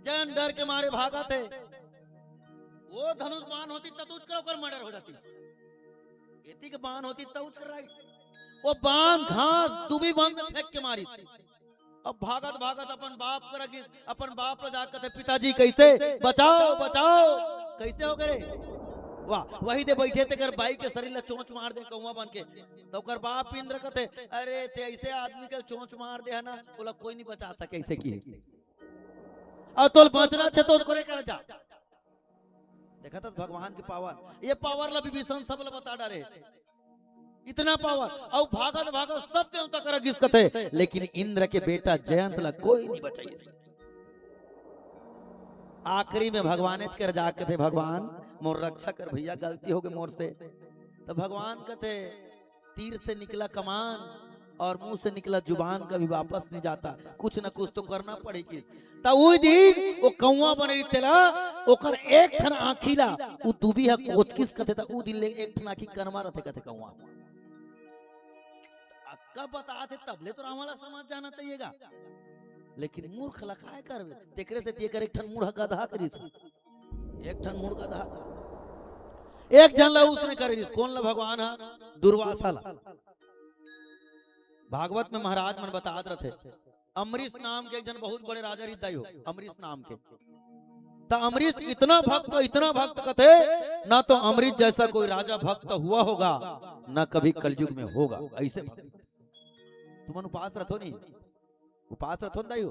जन डर के मारे भागा थे। वो धनुष बाण होती तब उसका कर मर्डर हो जाती, इतनी के बाण होती तब उसका राइट वो बाण घास दुबी बांध फेंक के मारी। अब भागत भागत अपन बाप कर अपन बाप जा कहते पिताजी कैसे बचाओ बचाओ, कैसे हो गए वाह वही दे बैठे थे कर बाई के शरीर ला चोंच मार दे कौवा बन के। तो कर बाप इंद्र कहते अरे ते ऐसे आदमी के चोंच मार दे है ना, बोला कोई नहीं बचा सके ऐसे की और तोल बचना छे तो करे कर जा। देखा था भगवान की पावर, ये पावर ला विभीषण सब ला बता डाले इतना पावर और भागत भागत सब देवता कर गिसकते, लेकिन इंद्र के बेटा जयंत ला कोई नहीं बचाई। आखिरी में भगवान कर जाके थे भगवान मोर रक्षा कर भैया गलती हो गई मोर से। तो भगवान कहते तीर से निकला कमान और मुंह से निकला जुबान कभी वापस नहीं जाता, कुछ न कुछ तो करना पड़ेगी। तब वो दिन वो कौवा बने तेला ओकर एक ठन आँखीला उ दुबी है कोचकिस कथे ता उ दिन ले एक ठन आँखी कनमा रहते कथे कौवा। कब बता थे तब ले तो रामाला समाज जाना चाहिएगा, लेकिन मूर्ख लखाए कर तेकरे से तेकर एक ठन मूढ़ गधा करिस, एक ठन मूढ़ गधा एक जन ला उसने करिस। कौन ला भगवान है दुर्वासा ला। भागवत में महाराज मन बतात रहे अमरीश नाम के एक जन बहुत बड़े राजा हृदय हो, अमरीश नाम के। तो अमरीश इतना भक्त कथे ना तो अमरीश जैसा कोई राजा भक्त हुआ होगा ना कभी कलयुग में होगा। ऐसे भक्त तुमन उपास रथो नहीं, उपास रथो दाई हो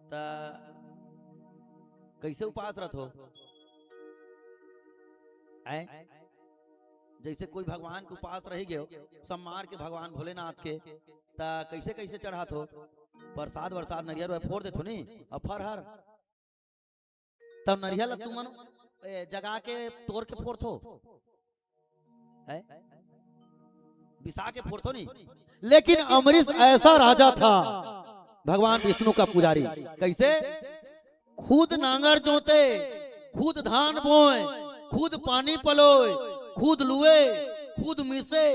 ता कैसे उपास रथो जैसे कोई भगवान के उपास रही गयो सब मार के भगवान भोलेनाथ के ता कैसे कैसे चढ़ात हो प्रसाद वरसाद नरियर फोड़ देथो नहीं और फरहर तब नरियल ला तुमन जगा के तोड़ के फोड़थो बिसा के फोड़थो नहीं। लेकिन अमरीश ऐसा राजा था भगवान विष्णु का पुजारी, कैसे खुद नांगर जोते, खुद धान बोए, खुद पानी पलोए, खुद लुए, खुद मिसे,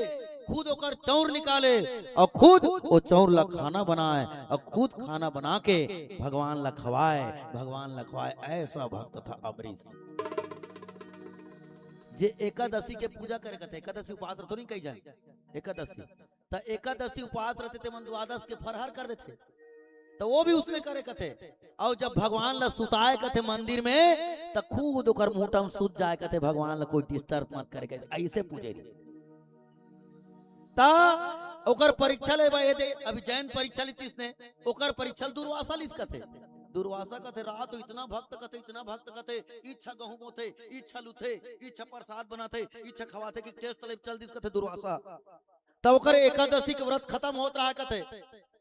खुद ओकर चौर निकाले और खुद वो चौर ला खाना बनाए और खुद खाना बना के भगवान ला खवाए, भगवान ला खवाए। ऐसा भक्त था अमरीश। जे एकादशी के पूजा करे कहते एकादशी उपवास रखो नहीं कही जाए एकादशी तो एकादशी उपवास रहते थे मन द्वादश के फरहर कर देते तो वो भी उसने करे कहते। और जब भगवान ला सुताए कहते मंदिर में तो खुद ओकर मुंह में सुत जाए कहते भगवान ला कोई डिस्टर्ब मत करे कहते ऐसे पूजे ता ओकर परीक्षा ले अभी जैन परीक्षा ली ने ओकर परीक्षा दुर्वासा लिस कहते। दुर्वासा कहते रात इतना भक्त कहते इच्छा गहूं बोथे, इच्छा लुथे, इच्छा प्रसाद बनाते, इच्छा खवाते कि टेस्ट चल दिस कहते दुर्वासा। तब ओकर एकादशी के व्रत खत्म होत रहा कहते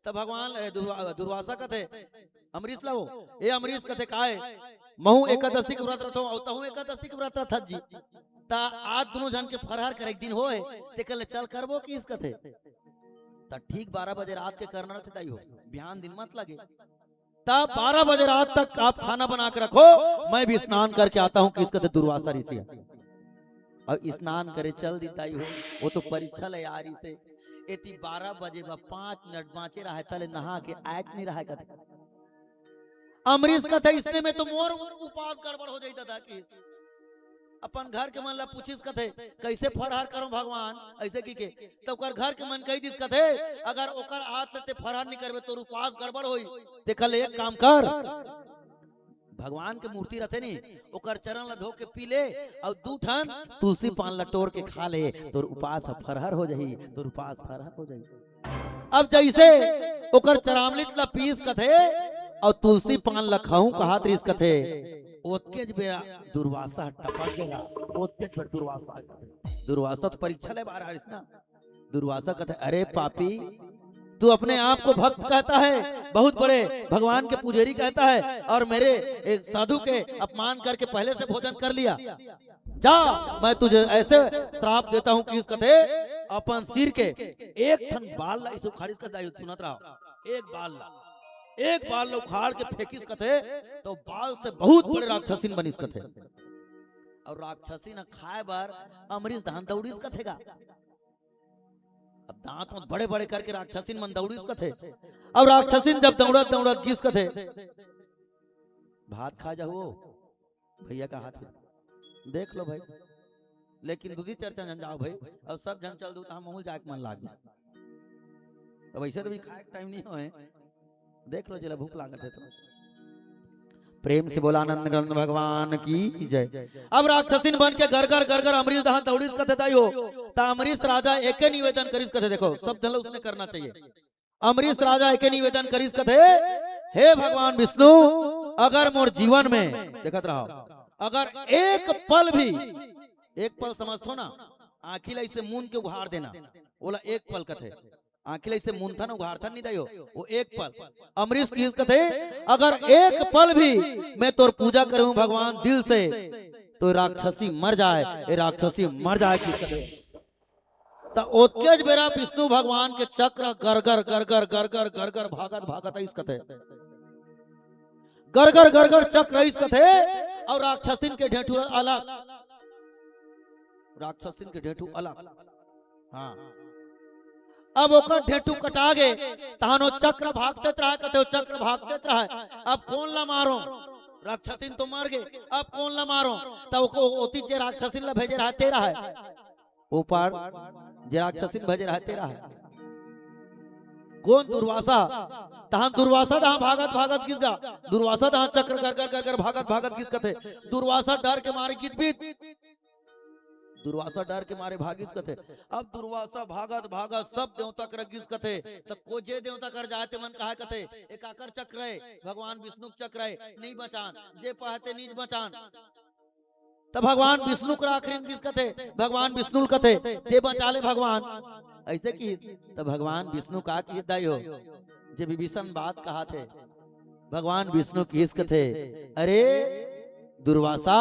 तब भगवान दुर्वासा कहते अमरीश लाओ ए अमरीश कहते काहे महू एकादशी के व्रत रथो और तहू एकादशी के व्रत रथत जी ता आज दोनों जन के फरहार कर एक दिन होए ते कल चल करबो कि इस कहते ता ठीक 12 बजे रात के करना थे ताई हो बिहान दिन मत लगे तब 12 बजे रात तक आप खाना बना के रखो, मैं भी स्नान करके आता हूँ किस कहते दुर्वासा ऋषि और स्नान करे चल देताई हो। वो तो परीक्षा ले यारी से एती 12 बजे 5 मिनट बाँचे रहा तले नहा के आयत नहीं रहा कहते अमरीश कहते इसने में तो मोर उपास गड़बड़ हो जाता था कि अपन घर के मन ला पूछिस कथे कैसे फरहार करो भगवान ऐसे की के तो ओकर घर के मन कही दिस कथे अगर ओकर हाथ से फरहार नहीं करबे तो उपास गड़बड़ होई ते कल एक काम कर भगवान के मूर्ति रहते नहीं ओकर चरण ला धो के पी ले और 2 ठन तुलसी पान लटोर के खा ले तो उपास फरहार हो जाही तो उपास फरहार हो जाही। अब जैसे ओकर चरामलित ला पीस कथे और तुलसी पान ला खाऊं कहा त्रिस कथे ओतकेज बेरा दुर्वासा टपक गया ओतकेज पर दुर्वासा तो परीक्षा ले बाहर आरिस ना दुर्वासा कहते अरे पापी तू अपने आप को भक्त कहता है, बहुत बड़े भगवान के पुजारी कहता है, और मेरे एक साधु के अपमान करके पहले से भोजन कर लिया। जा, मैं तुझे ऐसे श्राप देता हूं कि इस कथे अपन सिर के एक ठन बाल ला इस उखाड़िस का दाई सुनत रहो, एक बाल ला उखाड़ के फेंकिस कथे तो बाल से बहुत बड़े राक्षसीन बनिस कथे। और राक्षसी न खाए बार अमरीश धान दौड़ीस कथेगा। अब दांत में बड़े बड़े करके राक्षसीन मन दौड़ीस कथे। अब राक्षसीन जब दौड़त दौड़त गिस कथे, भात खा जाओ भैया का हाथ देख लो भाई, लेकिन दूधी चर्चा जन जाओ भाई, अब सब जन चल दू तो हम जाके मन लाग गया। तो वैसे तो भी खाए टाइम नहीं होए, देख लो जला भूख लागत है तो। प्रेम से बोला आनंद गण भगवान की जय। अब राक्षसीन बन के घर घर अमरीश दहान दौड़ीस कथे दाइयो। ता अमरीश राजा एके निवेदन करिस कथे, देखो सब जन उसने करना चाहिए। अमरीश राजा एके निवेदन करिस कथे, हे भगवान विष्णु, अगर मोर जीवन में देखत रहो, अगर एक पल भी, एक पल समझतो ना, आखिला इसे मुन के उघाड़ देना, बोला एक पल कथे, आखिला इसे मुन था ना उघाड़ था नहीं दाइयो, वो एक पल। अमरीश की कथे, अगर एक पल भी मैं तोर पूजा करूं भगवान दिल से, तो राक्षसी मर जाए, राक्षसी मर जाए किस कथे। तो ओतकेज बेरा विष्णु भगवान के चक्र गर गर भागत भागत इस कथे, गर गर चक्र इस कथे। और राक्षसीन के ढेठू अलग, राक्षसीन के ढेठू अलग। हाँ, अब ओकर ढेठू कटा गे, तहानो चक्र भागते रहा कथे, चक्र भागते रहा। अब कौन ला मारो, राक्षसीन तो मर गए, अब कौन ला मारो, तब ओती जे राक्षसीन ला भेजे रहा तेरा है, ऊपर जे राक्षसीन भेजे रहा तेरा है कौन, दुर्वासा। तहां दुर्वासा दहां भागत भागत किस गा, दुर्वासा दहां चक्र कर भागत भागत किस कथे। दुर्वासा डर के मारे कितबीत, दुर्वासा डर के मारे भागिस कथे। अब दुर्वासा भागत भागत सब देवता कर गिस कथे। तो को जे देवता कर जाते मन कहा कथे, एक आकर चक्र है भगवान विष्णु चक्र है, नहीं बचान जे पहते नीच बचान। तब भगवान विष्णु कर आखिरी किस कथे, भगवान विष्णु कथे ते बचा ले भगवान ऐसे की। तो भगवान विष्णु का की दाइयो, जे विभीषण बात कहा थे, भगवान विष्णु की इस कथे, अरे दुर्वासा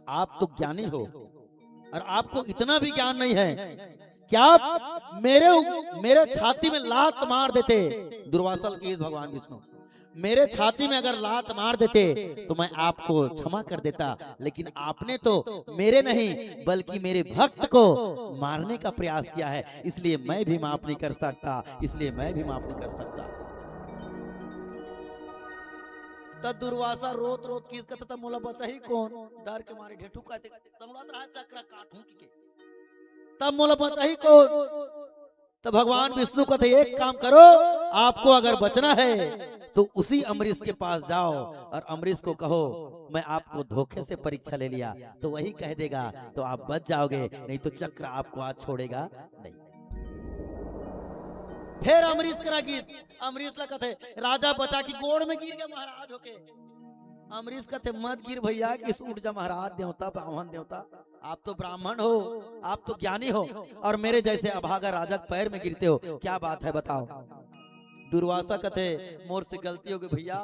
आप तो ज्ञानी हो, और आपको इतना भी ज्ञान नहीं है कि आप मेरे छाती में लात मार देते। दुर्वासा की भगवान विष्णु, मेरे छाती में अगर लात मार देते तो मैं आपको क्षमा कर देता, लेकिन आपने तो मेरे नहीं बल्कि मेरे भक्त को मारने का प्रयास किया है, इसलिए मैं भी माफ नहीं कर सकता, इसलिए मैं भी माफ नहीं कर सकता। तब दुर्वासा रोत रोत किस कथा, तब मोला बचा ही कौन, डर के मारे ढेठू कहते दौड़त रहा चक्र काटूं के, तब मोला बचा ही कौन। तो भगवान विष्णु कहते एक काम करो, आपको अगर बचना है तो उसी अमरीश के पास जाओ और अमरीश को कहो मैं आपको धोखे से परीक्षा ले लिया, तो वही कह देगा तो आप बच जाओगे, नहीं तो चक्र आपको आज छोड़ेगा नहीं। फिर अमरीश करा गीत, अमरीश ला कथे राजा बचा की गोड़ में गिर गया महाराज होके। अमरीश कहते मत गिर भैया, किस उठ जा महाराज देवता ब्राह्मण देवता, आप तो ब्राह्मण हो, आप तो ज्ञानी हो, और मेरे जैसे अभागा राजा पैर में गिरते हो, क्या बात है बताओ। दुर्वासा कथे मोर से गलती हो गई भैया,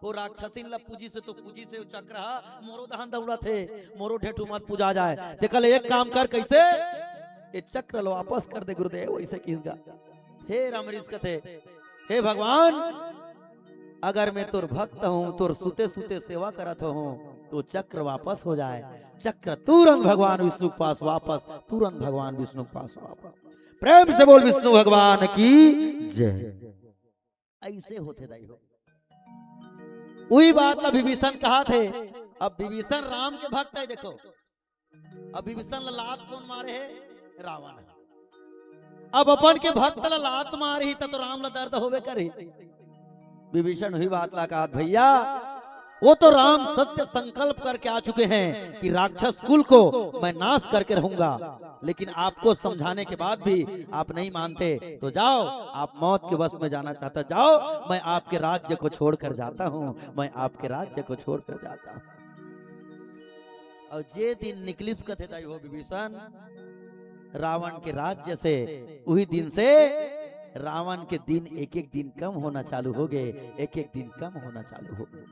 वो राक्षसीन ला पूजी से तो पूजी से चक्र मोरो दहन दौड़ा थे, मोरो ढेठू मत पूजा जाए। देखल एक काम कर, कैसे ये चक्र लो वापस कर दे गुरुदेव, वैसे किसगा। फिर अमरीश कथे हे भगवान, अगर मैं तोर भक्त हूँ, तोर सुते सुते सेवा करत हूँ, तो चक्र वापस हो जाए। चक्र तुरंत भगवान विष्णु के पास वापस, तुरंत भगवान विष्णु के पास वापस। प्रेम से बोल विष्णु भगवान की जय। ऐसे होते दाई हो, वही बात ला विभीषण कहा थे। अब विभीषण राम के भक्त है, देखो अब विभीषण लात कौन मारे है, रावण। अब अपन के भक्त ला लात मारे ही तो राम ला दर्द होवे करे। विभीषण हुई बात ला कहा भैया, वो तो राम सत्य संकल्प करके आ चुके हैं कि राक्षस कुल को मैं नाश करके रहूंगा, लेकिन आपको समझाने के बाद भी आप नहीं मानते, तो जाओ, आप मौत के वश में जाना चाहता, जाओ, मैं आपके राज्य को छोड़कर जाता हूं, मैं आपके राज्य को छोड़कर जाता हूं। और जे दिन निकलिस कथे दाई हो विभीषण रावण के राज्य से, वही दिन से रावण के दिन एक एक दिन कम होना चालू हो गए, एक एक दिन कम होना चालू हो गए।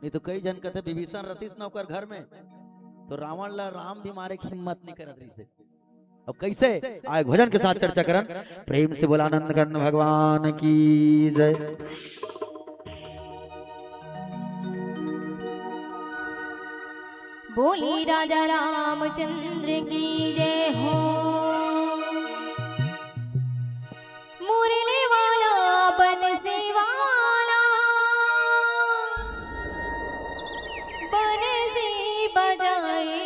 नहीं तो कई जन कहते विभीषण रतीश न होकर घर में, तो रावण ला राम भी मारे की हिम्मत नहीं करत रही से। अब कैसे आए भजन के साथ चर्चा करन, प्रेम से बोला आनंद गण भगवान की जय। बोली राजा रामचंद्र की जय हो। मुरली वाला बंसी वाला बंसी बजाए,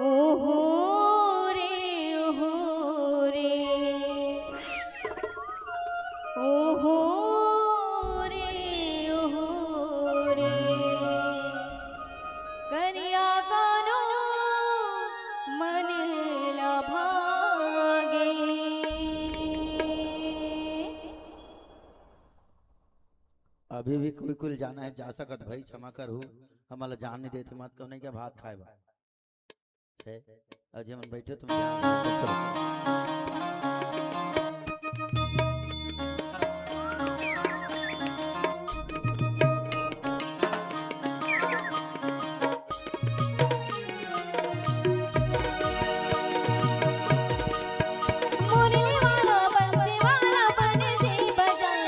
ओहो रे ओहो रे, ओहो रे ओहो रे, करिया कानो मन ला भागे। अभी भी कोई कोई जाना है जा सकत भाई, क्षमा करू हमारा जान नहीं देते मत कहने क्या भात खाए बा है अजय मन बैठे तुम मुरली वाला बंसी वाला बंसी बजाए,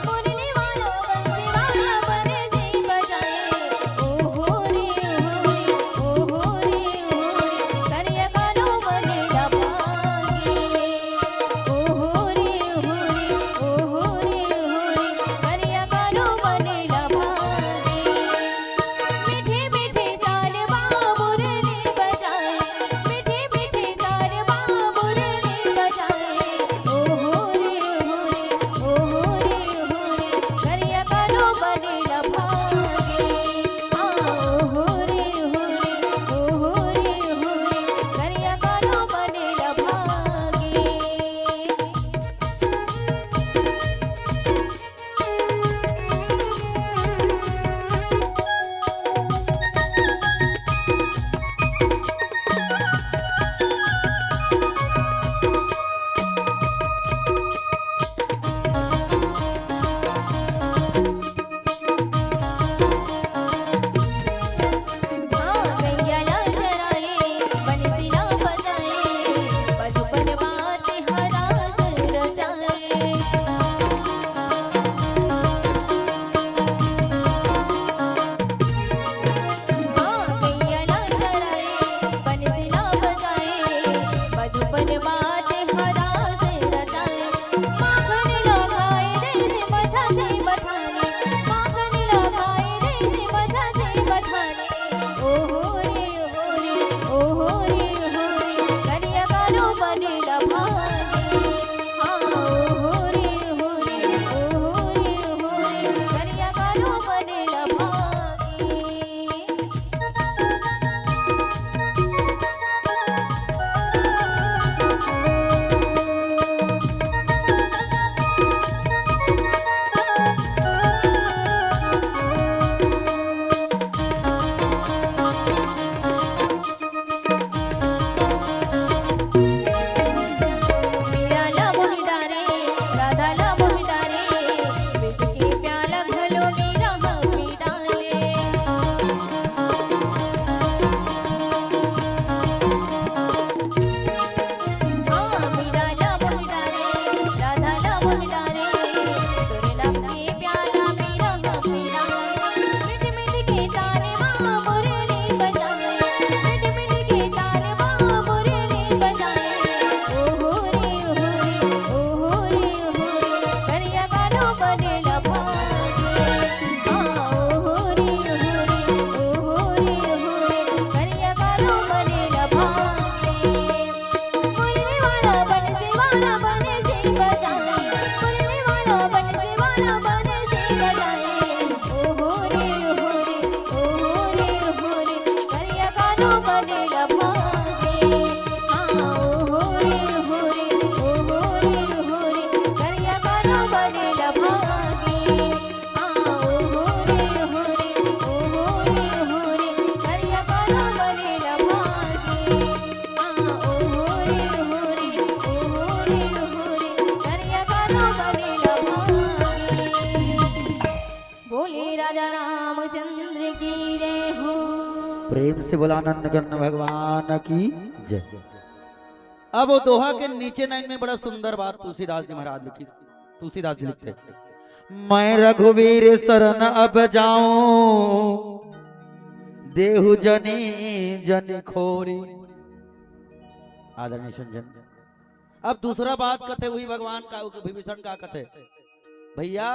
मुरली वाला बंसी वाला बंसी बजाए, ओहो रे ओहो रे, ओहो रे ओहो रे, करिया कानो मन ला भागे। रामचंद्र की जय हो। प्रेम से बोला नंद गण भगवान की जय। अब वो दोहा के नीचे लाइन में बड़ा सुंदर बात तुलसीदास जी महाराज लिखी। तुलसीदास जी लिखते, मैं रघुवीर शरण अब जाऊं, देहु जनी जन खोरी। आदरणीय संजन, अब दूसरा बात कथे हुई भगवान का विभीषण का कथे, भैया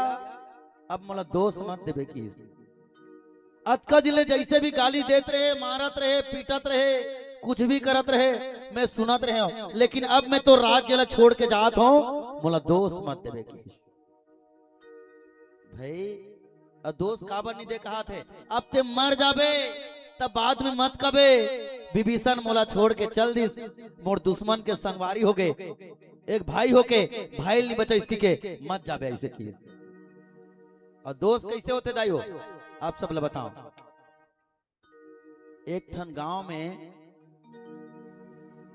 अब मोला दोष मत देवे की। अतका जिले जैसे भी गाली देते रहे, मारत रहे, पीटत रहे, कुछ भी करत रहे, मैं सुनत रहे हूं, लेकिन अब मैं तो राज्य ला छोड़ के जात हूं, मोला दोष मत देवे की। भाई दोष काबर नहीं दे कहा थे, अब ते मर जाबे तब बाद में मत कबे विभीषण मोला छोड़ के चल दिस, मोर दुश्मन के संगवारी हो गए, एक भाई होके भाई नहीं बचा इसकी के मत जाबे ऐसे की। और दोस्त कैसे होते दाई हो आप सब ले बताओ। एक ठन गांव में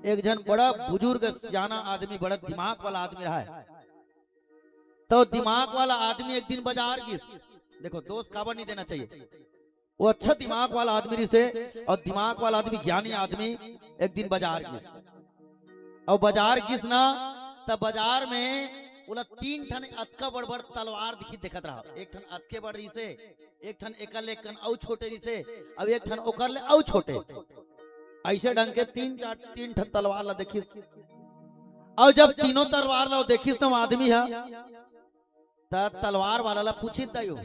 एक जन बड़ा बुजुर्ग सियाना आदमी, बड़ा दिमाग वाला आदमी रहा है। तो दिमाग वाला आदमी एक दिन बाजार गिस, देखो दोस्त काबर नहीं देना चाहिए, वो अच्छा दिमाग वाला आदमी से, और दिमाग वाला आदमी ज्ञानी आदमी एक दिन बाजार गिस, और बाजार गिस ना तब बाजार में बोला तीन ठन अतका बड़ बड़ तलवार दिखी देखत रहा, एक ठन अतके बड़ रही से, एक ठन एकर ले कन औ छोटे रही से, अब एक ठन ओकर ले औ छोटे, ऐसे ढंग के तीन ठन तलवार ला देखिस। और जब तीनों तलवार ला देखिस तो आदमी है तलवार वाला ला पूछित दाइयो,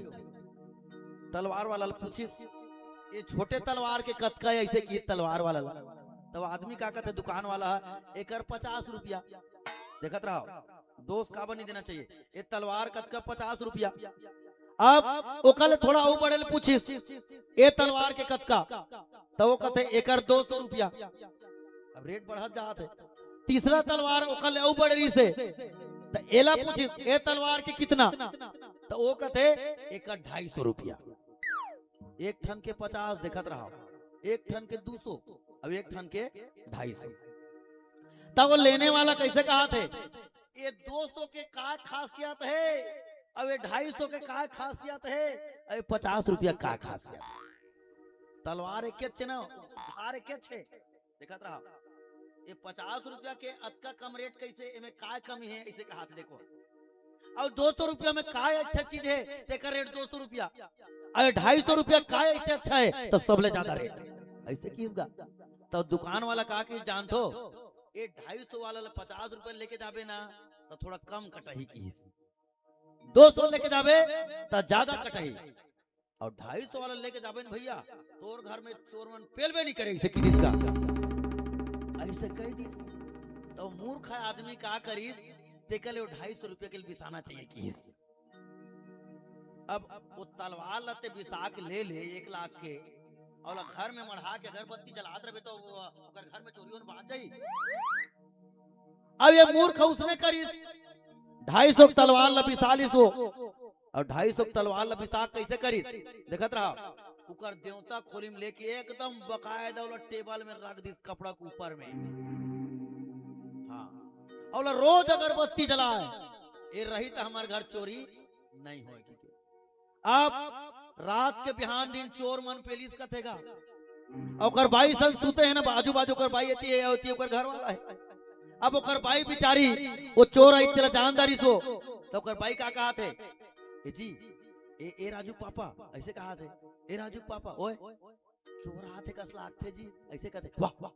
तलवार वाला ला पूछिस ये छोटे तलवार के कतका ऐसे की तलवार वाला ला, तो आदमी का कहते दुकान वाला है एकर 50 रुपया। देखत रहो दोस्त काबर नहीं देना चाहिए, ये तलवार कतका 50 रुपया। अब ओकले थोड़ा और बड़े पूछिस ये तलवार के कतका, तो वो कहते एकर 200 रुपया। अब रेट बढ़त जात है। तीसरा तलवार ओकले और बड़े से, तो एला पूछिस ये तलवार के कितना, तो वो कहते एकर 250 रुपया। एक ठन के 50 देखत रहो, एक ठन के 200, अब एक ठन के 250। तब वो लेने वाला कैसे कहा थे ये 200 के का खासियत है, अब ये 250 के का खासियत है, अब 50 रुपया का खासियत। तलवार एक छे ना, भार एक छे, देखत रहा ये 50 रुपया के अतका कम रेट कैसे, इनमें का कमी है ऐसे कहा थे। देखो अब 200 रुपया में का अच्छा चीज है, तेकर रेट 200 रुपया, अरे 250 रुपया का ऐसे अच्छा है तो सबले ज्यादा रेट ऐसे की होगा। तो दुकान वाला कहा कि जानतो ये 250 वाला 50 रुपए लेके जाबे ना तो थोड़ा कम कटही की, 200 लेके जाबे तो ज्यादा कटही, और 250 वाला लेके जाबे ना भैया तोर घर में चोरमन पेलबे नहीं करे ऐसे की दिसका, ऐसे कह दी। तो मूर्ख आदमी का करी तेकले 250 रुपए के बिसाना चाहिए की। अब वो तलवार लते बिसा के ले 1 लाख के, और घर में मढ़ा के अगरबत्ती जलात रहे तो अगर घर में चोरियों बांध जाई। अब ये मूर्ख उसने करी 250 तलवार ला बिसालिस वो, और 250 तलवार ला बिसा कैसे करी देखत रहा, उकर देवता खोली में लेके एकदम बकायदा वाला टेबल में रख दिस कपड़ा के ऊपर में। हाँ, और रोज अगरबत्ती जलाए, ये रही तो हमारे घर चोरी नहीं होगी। अब रात के बिहान दिन चोर मन पेलिस कथेगा, और बाई सन सुते हैं ना बाजू बाजू कर बाई होती है घर वाला है। अब ओकर बाई बिचारी वो चोर आई तेरा जानदारी सो, तो ओकर बाई का कहा थे ए जी ए राजू पापा ऐसे कहा थे, ए राजू पापा ओए चोर आते कसला आते जी ऐसे कहते। वाह वाह,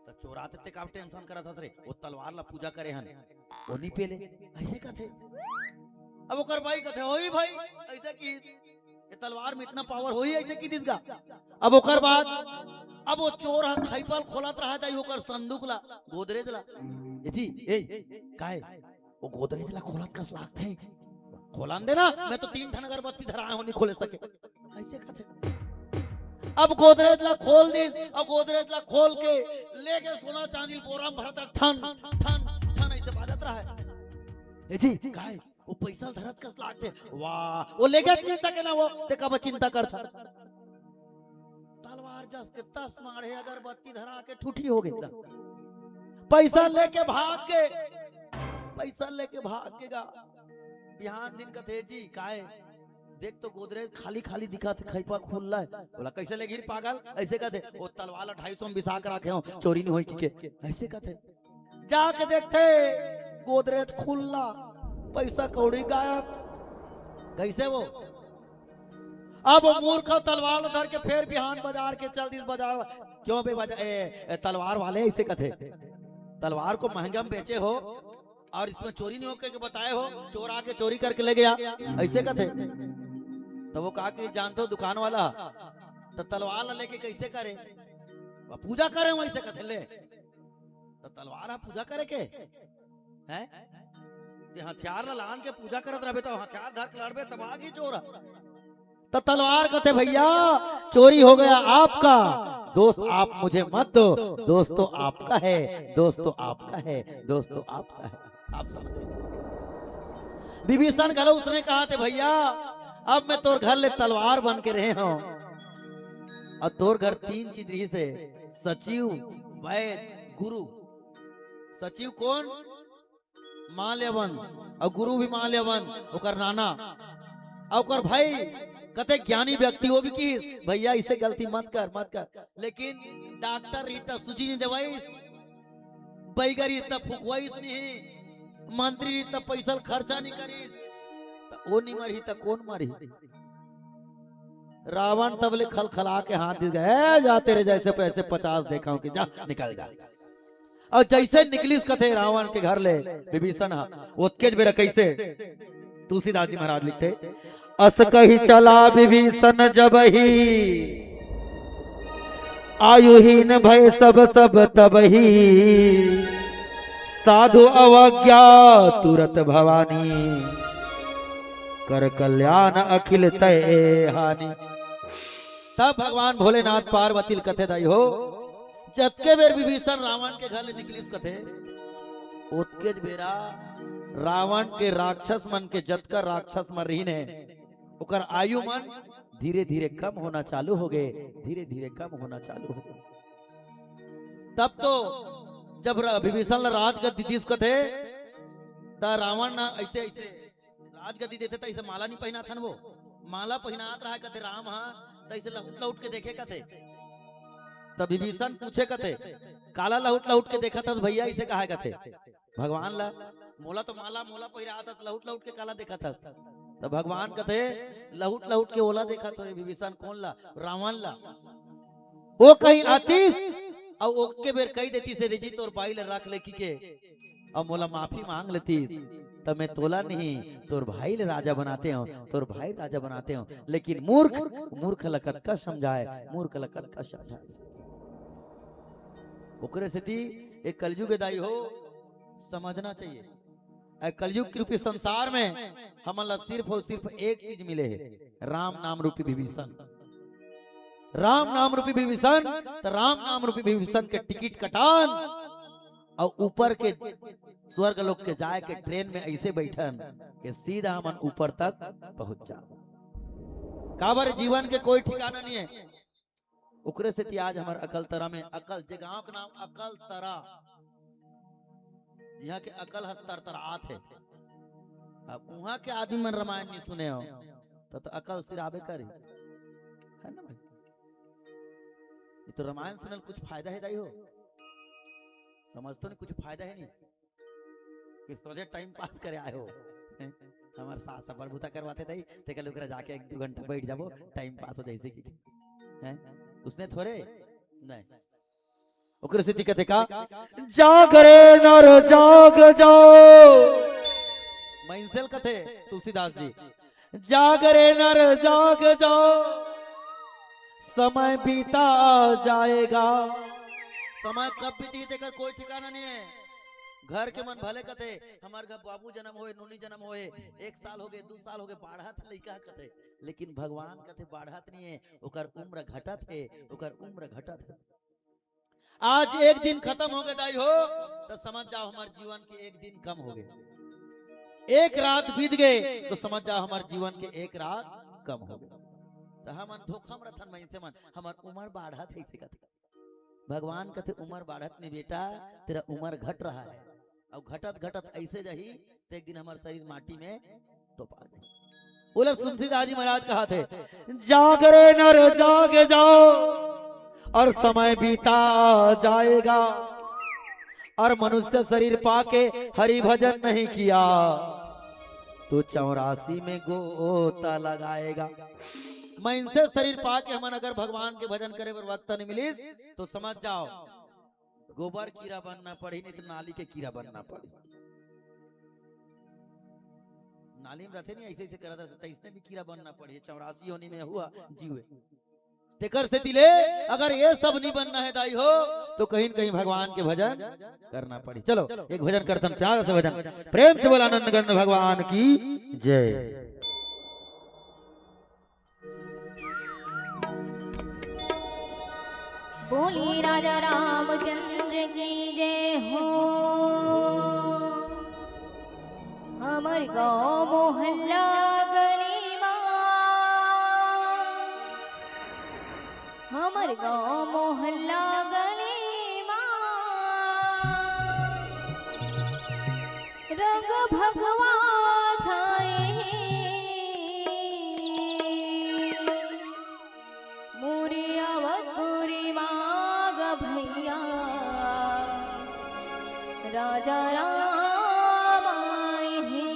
तो चोर आते थे काम टेंशन करत हत रे, वो तलवार ला पूजा करे हन वो नहीं पेले ऐसे कहते। अब ओकर भाई कहते होई भाई ऐसे की ये तलवार में इतना पावर होई ऐसे की दिसगा। अब ओकर बाद अब वो चोर खैपल खोलत रहा था, ओकर संदूक ला गोदरेज ला ए जी ए काहे वो गोदरेज ला खोलत कस लागत है, खोलन देना मैं तो 3 ठन अगरबत्ती धराए हो नहीं खोले सके ऐसे कहते। अब गोदरेज ला खोल दी, और गोदरेज ला खोल के लेके सोना चांदी बोरा में भरत ठन ठन ठन ऐसे बाजत रहा है। ए जी काहे वो पैसा धरत कस लागते, वाह वो लेके नहीं सके ना वो ते कब चिंता करता। तलवार जस के 10 मारे अगरबत्ती धरा के ठूठी हो गई, पैसा लेके भाग के, पैसा लेके भाग के गा। बिहान दिन कथे जी काहे देख तो गोदरेज खाली खाली दिखा थे, खैपा खुल्ला है। बोला कैसे लेगी पागल, ऐसे कहते वो तलवार 250 में बिसा के रखे हो, चोरी नहीं हुई के ऐसे कहते। जाके देखते गोदरेज खुल्ला, पैसा कौड़ी गायब। कैसे वो अब वो मूर्ख तलवार धर के फिर बिहान बाजार के चल दी बाजार। क्यों बे तलवार वाले ऐसे कहते, तलवार को महंगा में बेचे हो और इसमें चोरी नहीं होके बताए हो, चोर आके चोरी करके ले गया ऐसे कहते। तो वो कहा कि जानते हो दुकान वाला तो तलवार लेके कैसे करे, पूजा करे वैसे कहते ले तो तलवार पूजा करे के है, हथियार लान के पूजा करत रहे तो हथियार धर के लड़बे तब आगे चोर। तो तलवार कहते भैया चोरी हो गया आपका, दोस्त आप मुझे मत दो, दोस्त तो आपका है, दोस्त तो आपका है, दोस्त तो आपका है। आप समझे विभीषण गलो उसने कहा थे भैया अब मैं तोर घर ले तलवार बन के रहे हूं और तोर घर 3 चीज रही से, सचिव वैद गुरु। सचिव कौन, माल्यवन, और गुरु भी माल्यवन ओकर नाना, और भाई कते ज्ञानी व्यक्ति वो भी की भैया इसे गलती मत कर मत कर। लेकिन डॉक्टर रही तो सूजी नहीं दवाई, बैगरी तो फुकवाई नहीं, मंत्री रही तो पैसा खर्चा नहीं करी, तो वो नहीं मरी तो कौन मरी। रावण तबले खल खला के हाथ दे गए, जा तेरे जैसे पैसे 50 देखा हूं कि जा निकल जा। और जैसे निकली कथे रावण के घर ले विभीषण उसके बेरा कैसे तुलसीदास जी महाराज लिखते, अस कही चला विभीषण जब ही आयुहीन भय सब सब तब ही, साधु अवज्ञा तुरत भवानी, कर कल्याण अखिल तय हानि। तब भगवान भोलेनाथ पार्वती कथे दाई हो, जतके बेर विभीषण रावण के घर ले निकलिस कथे उतके बेरा रावण के राक्षस मन के जतका राक्षस मन रही ने ओकर आयु मन धीरे धीरे कम होना चालू हो गए, धीरे धीरे कम होना चालू हो गए। तब तो जब विभीषण राजगद्दी दिस कथे ता रावण ना ऐसे ऐसे राजगद्दी देते तो ऐसे माला नहीं पहना था वो, माला पहनात रहा कथे राम हाँ तो ऐसे लहुट लहुट के देखे कथे। तब विभीषण पूछे कथे काला लहुट लहुट के देखा था तो भैया इसे कहा कथे भगवान ला, मोला तो माला मोला पहिरा था लहुट लहुट के काला देखा था। तो भगवान कथे लहुट लहुट के ओला देखा तो विभीषण कौन ला, रावण ला। वो कहीं आतीस और ओके बेर कही देती से जी तोर बाई ले रख ले के और मोला माफी मांग लेती तो मैं तोला नहीं तोर भाई ले राजा बनाते हो, तोर भाई राजा बनाते हो। लेकिन मूर्ख मूर्ख लकत का समझाए, मूर्ख लकत का समझाए। ओकरे से थी एक कलयुग के दाई हो समझना चाहिए। कलयुग के रूपी संसार में हमला सिर्फ और सिर्फ एक चीज मिले है, राम नाम रूपी विभीषण। राम नाम रूपी विभीषण, तो राम नाम रूपी विभीषण के टिकट कटान और ऊपर के स्वर्ग लोक के जाए के ट्रेन में ऐसे बैठन कि सीधा मन ऊपर तक पहुंच जाओ। काबर जीवन के कोई ठिकाना नहीं है। उकरे से आज हमारे अकल तरा में अकल जे गांव का नाम अकल तरा, यहाँ के अकल हर तर तरात है। अब वहां के आदमी मन रामायण नहीं सुने हो तो अकल सिराबे करी है ना भाई। ये तो रामायण सुनल कुछ फायदा है दाई हो, समझते नहीं कुछ फायदा है नहीं कि सोचे टाइम पास करे आए हो। हमारे सास सबर बुता करवाते दाई ते कल ओकरा जाके 1-2 घंटा बैठ जाबो टाइम पास हो जैसे कि हैं उसने थोड़े नहीं। ओकरे से दिक्कत है का जाग रे नर जाग जाओ, मैंसेल कथे तुलसीदास जी जाग रे नर जाग जाओ, समय बीता जाएगा। समय कब बीती देकर कोई ठिकाना नहीं है। घर के मन भले कथे हमारे घर बाबू जन्म होए नूनी जन्म होए 1 साल हो गए 2 साल हो गए बाढ़त लइका कथे, लेकिन भगवान कथे बाढ़त नहीं है, ओकर उम्र घटत है, ओकर उम्र घटत है। आज एक दिन खत्म हो गए दाई हो तो समझ जाओ हमारे जीवन के एक दिन कम हो गए। एक रात बीत गए तो समझ जाओ हमारे जीवन के एक रात कम हो गए। तो हम धोखम रथन मई से मन हमार उम्र बाढ़त है इसे कथे। भगवान कथे उम्र बाढ़त नहीं बेटा, तेरा उम्र घट रहा है और घटत घटत ऐसे रही तो एक दिन हमारे शरीर माटी में तो पा दे। उलट तुलसीदास जी महाराज कहा थे, जागरे नर जागे जाओ और समय बीता जाएगा, और मनुष्य शरीर पाके हरि भजन नहीं किया तो 84 में गोता लगाएगा। मैं इनसे शरीर पाके हम अगर भगवान के भजन करे पर वक्त नहीं मिली तो समझ जाओ गोबर कीड़ा बनना पड़ी, नहीं तो नाली के कीड़ा बनना पड़ी। नाली में रहते नहीं ऐसे ऐसे करता रहता, इसने भी कीड़ा बनना पड़ी। 84 होनी में हुआ जीवे तेकर से दिले अगर ये सब नहीं बनना है दाई हो तो कहीं न कहीं भगवान के भजन करना पड़ी। चलो एक भजन करतन, प्यार से भजन, प्रेम से बोला आनंद गंध भगवान की जय। बोली राजा रामचंद्र की जय हो। हमर गाँव मोहल्ला गली हमर गाँव मोहल्ला गली रंग भगवा छाए मोरे अवधपुरी माग भैया राजा राम आए हैं।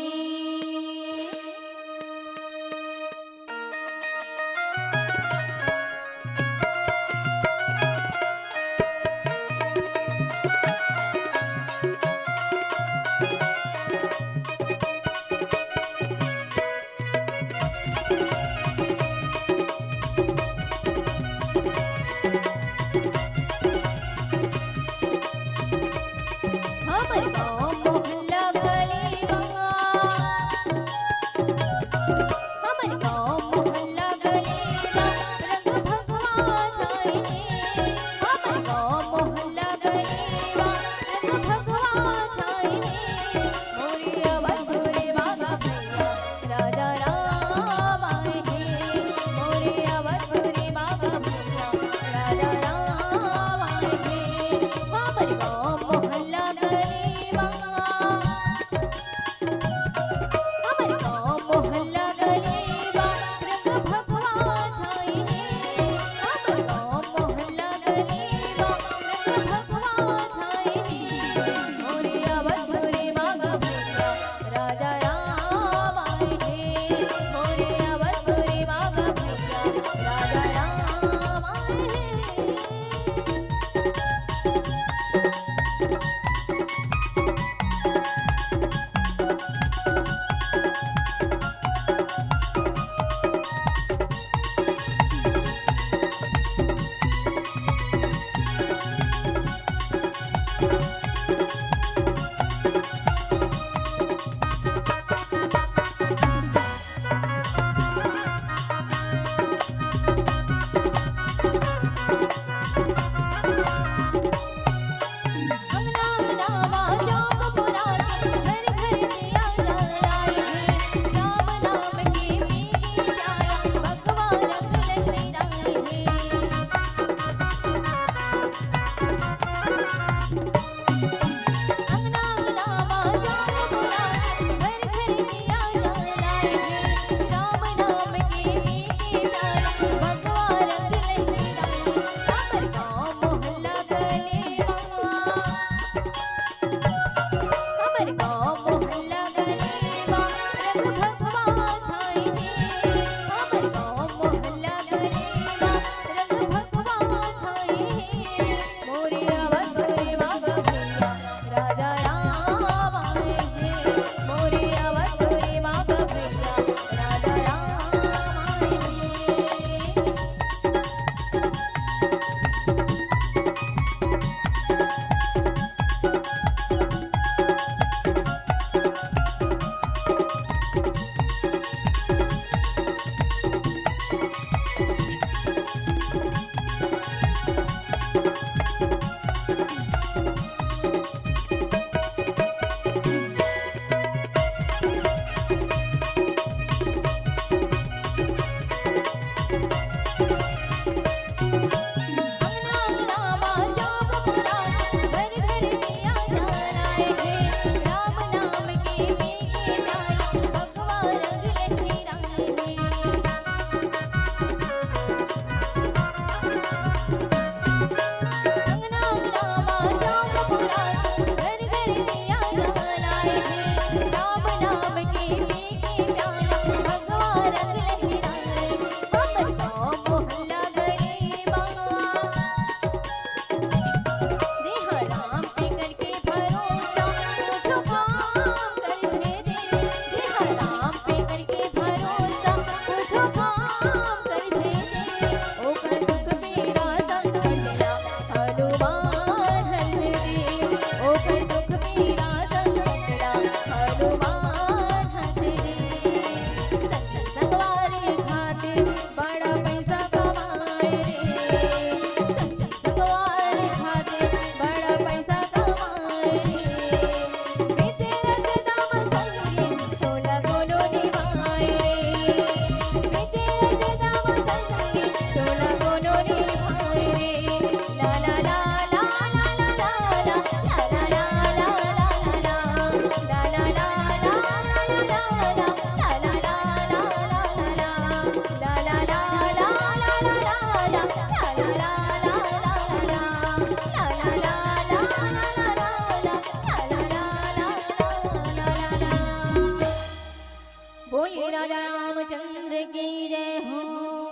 बोलिए राजा रामचंद्र की जय हो।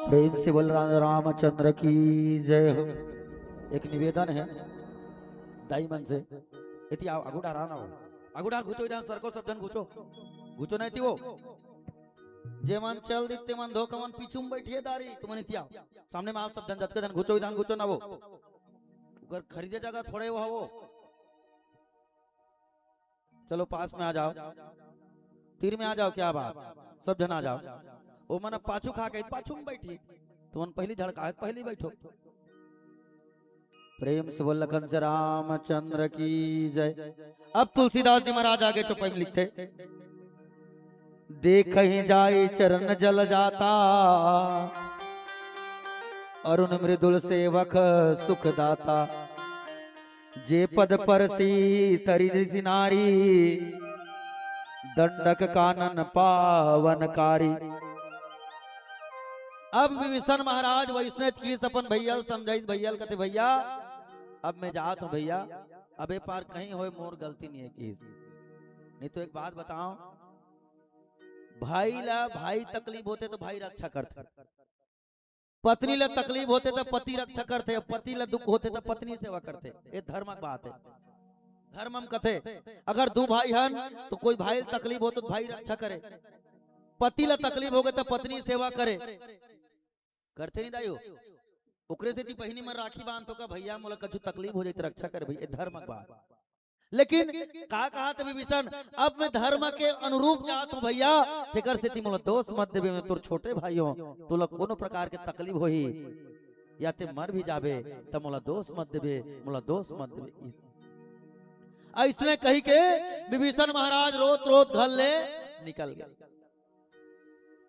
प्रेम से बोल राजा रामचंद्र की जय हो। एक निवेदन है दाई मन से, इति आओ अगुडा राना हो, अगुडा घुचो इधर सरको सब जन घुचो, घुचो नहीं थी वो जे मन चल दिते मन धोखा मन पीछू में बैठिए दारी तुम इति आओ सामने में आप सब जन जत घुचो इधर घुचो ना वो अगर खरीदे जगह थोड़े वो चलो पास में आ जाओ, तीर में आ जाओ, क्या बात सब जन आ जाओ। वो मन पाछू खा के पाछू में बैठी तुम पहली धड़का पहली बैठो। प्रेम से बोल लखन से रामचंद्र की जय। अब तुलसीदास जी महाराज आगे चौपाई में लिखते, देख ही जाए चरण जल जाता, अरुण मृदुल सेवक सुख दाता, जे पद पर सी तरी नारी, दंडक कानन पावनकारी। अब विभीषण महाराज वैष्णव की सपन भैया समझाई भैया कहते भैया अब मैं जात हूं भैया, अबे पार कहीं होए मोर गलती नहीं है की, नहीं तो एक बात बताओ भाई ला भाई तकलीफ होते तो भाई रक्षा करते, पत्नी ला तकलीफ होते तो पति रक्षा करते, पति ला दुख होते तो पत्नी सेवा करते। ये धर्म की बात है, धर्म हम कथे अगर दो भाई हन तो कोई भाई तकलीफ हो तो भाई रक्षा करे, पति ला तकलीफ हो गए तो पत्नी सेवा करे, करते नहीं दाइयो ओकरे से बहनी में राखी बांध तो का भैया मोला कछु तकलीफ हो जाए तो रक्षा करे भैया, धर्म की बात। लेकिन का कहा था विभीषण अब मैं धर्म के अनुरूप जात हूं भैया, तेकर से ती मोला दोष मत देबे, मैं तोर छोटे भाई हो तोला कोनो प्रकार के तकलीफ होही या ते मर भी जाबे त मोला दोष मत देबे, मोला दोष मत देबे। ऐसने कही के विभीषण महाराज रोत रोत घर ले निकल गए।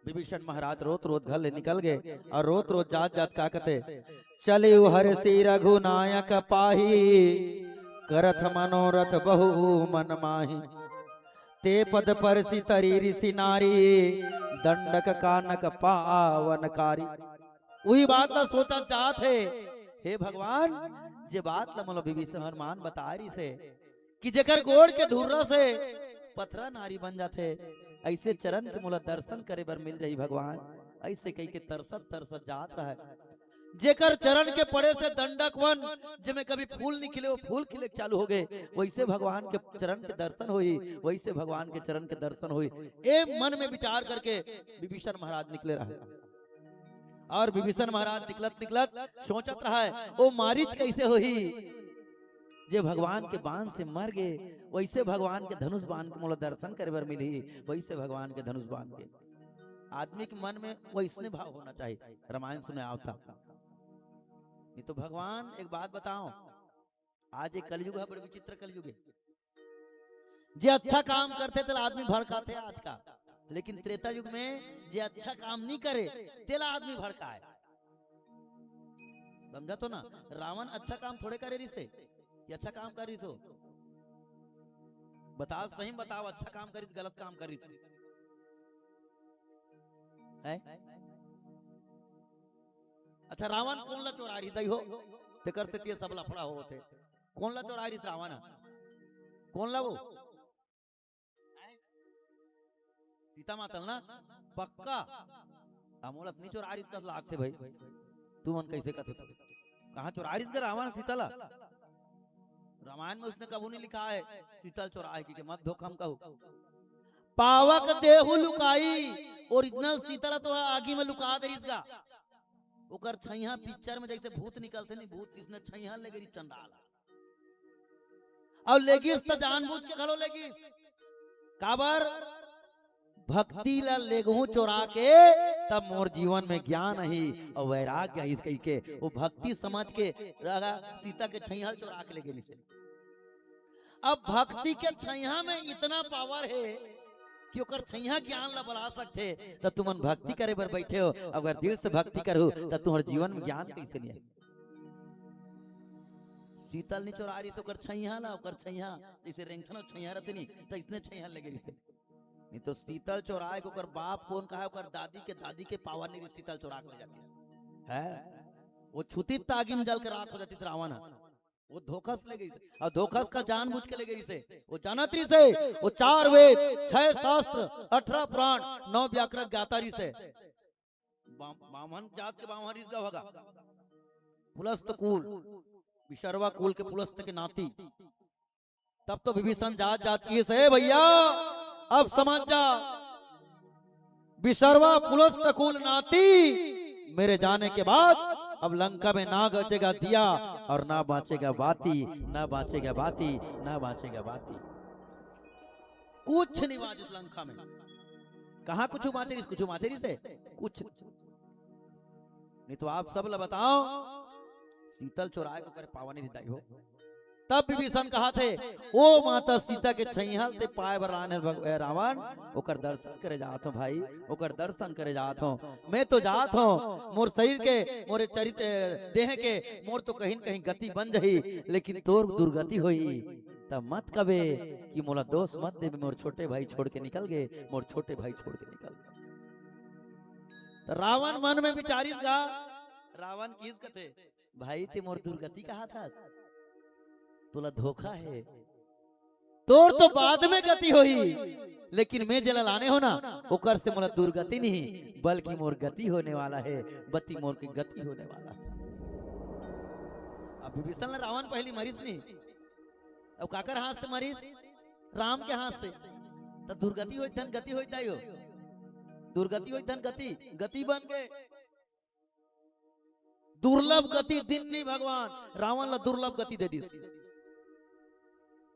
विभीषण महाराज रोत रोत घर ले निकल गए और रोत रोत जात जात का कहते, चले हर सी रघुनायक पाही, करथ मनोरथ बहु मन माही, ते पद पर सी तरी ऋषि नारी, दंडक कानक पावनकारी। वही बात ला सोचा चाहत है, हे भगवान जे बात ला मोला विभीषण हनुमान बता रही से कि जेकर गोड़ के धुर्रा से पथरा नारी बन जाते, ऐसे चरण के मोला दर्शन करे बर मिल जाई भगवान। ऐसे कही के तरसत तरसत जात रहा है, जेकर चरण के पड़े से दंडक वन जिसमें कभी फूल नहीं खिले वो फूल खिले चालू हो गए, वैसे भगवान के चरण के दर्शन हुई, वैसे भगवान के चरण के दर्शन हुई। ए मन में विचार करके विभीषण महाराज निकले रहे और विभीषण महाराज निकलत निकलत सोचत रहा है वो मारिच कैसे हुई, जे भगवान के बाण से मर गए वैसे भगवान के धनुष बाण के मोला दर्शन करे बर मिली, वैसे भगवान के धनुष बाण के। आदमी के मन में वैसने भाव होना चाहिए, रामायण सुने आवता नहीं तो भगवान एक बात बताओ, आज एक कलयुग है, बड़े विचित्र कलयुग है, जे अच्छा काम करते तेला आदमी भड़काते आज का, लेकिन त्रेता युग में जे अच्छा काम नहीं करे तेला आदमी भड़काए। समझा तो ना, रावण अच्छा काम थोड़े करे रही से, ये अच्छा काम कर रही सो बताओ, सही बताओ अच्छा काम करी गलत काम करी है? अच्छा रावण कौन ला चोरा रही दई हो तेकर से ते सब लफड़ा हो थे, कौन ला चोरा रही रावण, कौन ला वो सीता माता ना पक्का अमोल अपनी चोरा रही 10 लाख थे भाई, तू मन कैसे कहते कहां चोरा रही रावण सीता ला? रामायण में उसने कबू नहीं लिखा है सीता चोराए की मत धोखम कहू, पावक देहु लुकाई ओरिजिनल सीता ला तो आगे में लुका दे इसका, ओकर छैया पिक्चर में जैसे भूत निकलते नहीं, भूत किसने छैया ले गई चंडाल और लेगिस तो जानबूझ के खड़ो लेगिस काबर भक्ति ला लेगहू चोरा के तब मोर जीवन में ज्ञान ही और वैराग्य ही कही के वो भक्ति समझ के सीता के छैया चोरा के ले गई से। अब भक्ति के छैया में इतना पावर है कि ओकर छैया ज्ञान ला बढ़ा सकते, तो तुम भक्ति करे बर बैठे हो, अगर दिल से भक्ति करो तो तुम्हारे जीवन में ज्ञान कैसे नहीं है? शीतल नहीं चोरा रही तो ओकर छैया ला, ओकर छैया जैसे रेंगथन छैया रहते नहीं तो इतने छैया लगे रही से, नहीं तो शीतल चोराए को बाप कौन कहा, दादी के पावर नहीं शीतल चोरा के ले जाती है, वो छुती तागी में जल कर राख हो जाती रावण। वो धोखस ले गई से और धोखस का जानबूझ के ले गई से वो जानत्री से वो 4 वेद 6 शास्त्र 18 पुराण 9 व्याकरण ज्ञातारी से ब्राह्मण जात के ब्राह्मण ऋषि होगा पुलस्त कुल विशर्वा कुल के पुलस्त के नाती तब तो विभीषण जात जात की से भैया अब समझ जा विशर्वा पुलस्त कुल नाती मेरे जाने के बाद अब लंका में ना बचेगा दिया और ना बाँचेगा बाती ना बाँचेगा बाती ना बाँचेगा बाती कुछ नहीं बाँचे लंका में कहा कुछ मातेरी से कुछ नहीं तो आप सब बताओ शीतल चौराहे को करे पावनी रिदाई हो तब विभीषण कहा थे ओ माता सीता के छैहल ते पाए बरान है रावण ओकर दर्शन करे जात हो भाई ओकर दर्शन करे जात हो मैं तो जात हो मोर शरीर के मोरे चरित्र देह के मोर तो कहीं कहीं गति बन जही लेकिन तोर दुर्गति होई तब मत कबे कि मोला दोष मत दे मोर छोटे भाई छोड़ के निकल गए मोर छोटे भाई छोड़ के निकल गए तो रावण मन में विचारित गा रावण किस कथे भाई ते मोर दुर्गति कहा था तुला धोखा है तोर तो बाद में गति होई लेकिन मैं जला लाने हो ना ओकर से मोला दुर्गति नहीं बल्कि मोर गति होने वाला है बती मोर की गति होने वाला है अब विभीषण रावण पहली मरीज नहीं अब काकर हाथ से मरीज राम के हाथ से तो दुर्गति होई धन गति होई ताई हो दुर्गति होई धन गति गति बन गए दुर्लभ गति दिन नहीं भगवान रावण ला दुर्लभ गति दे दी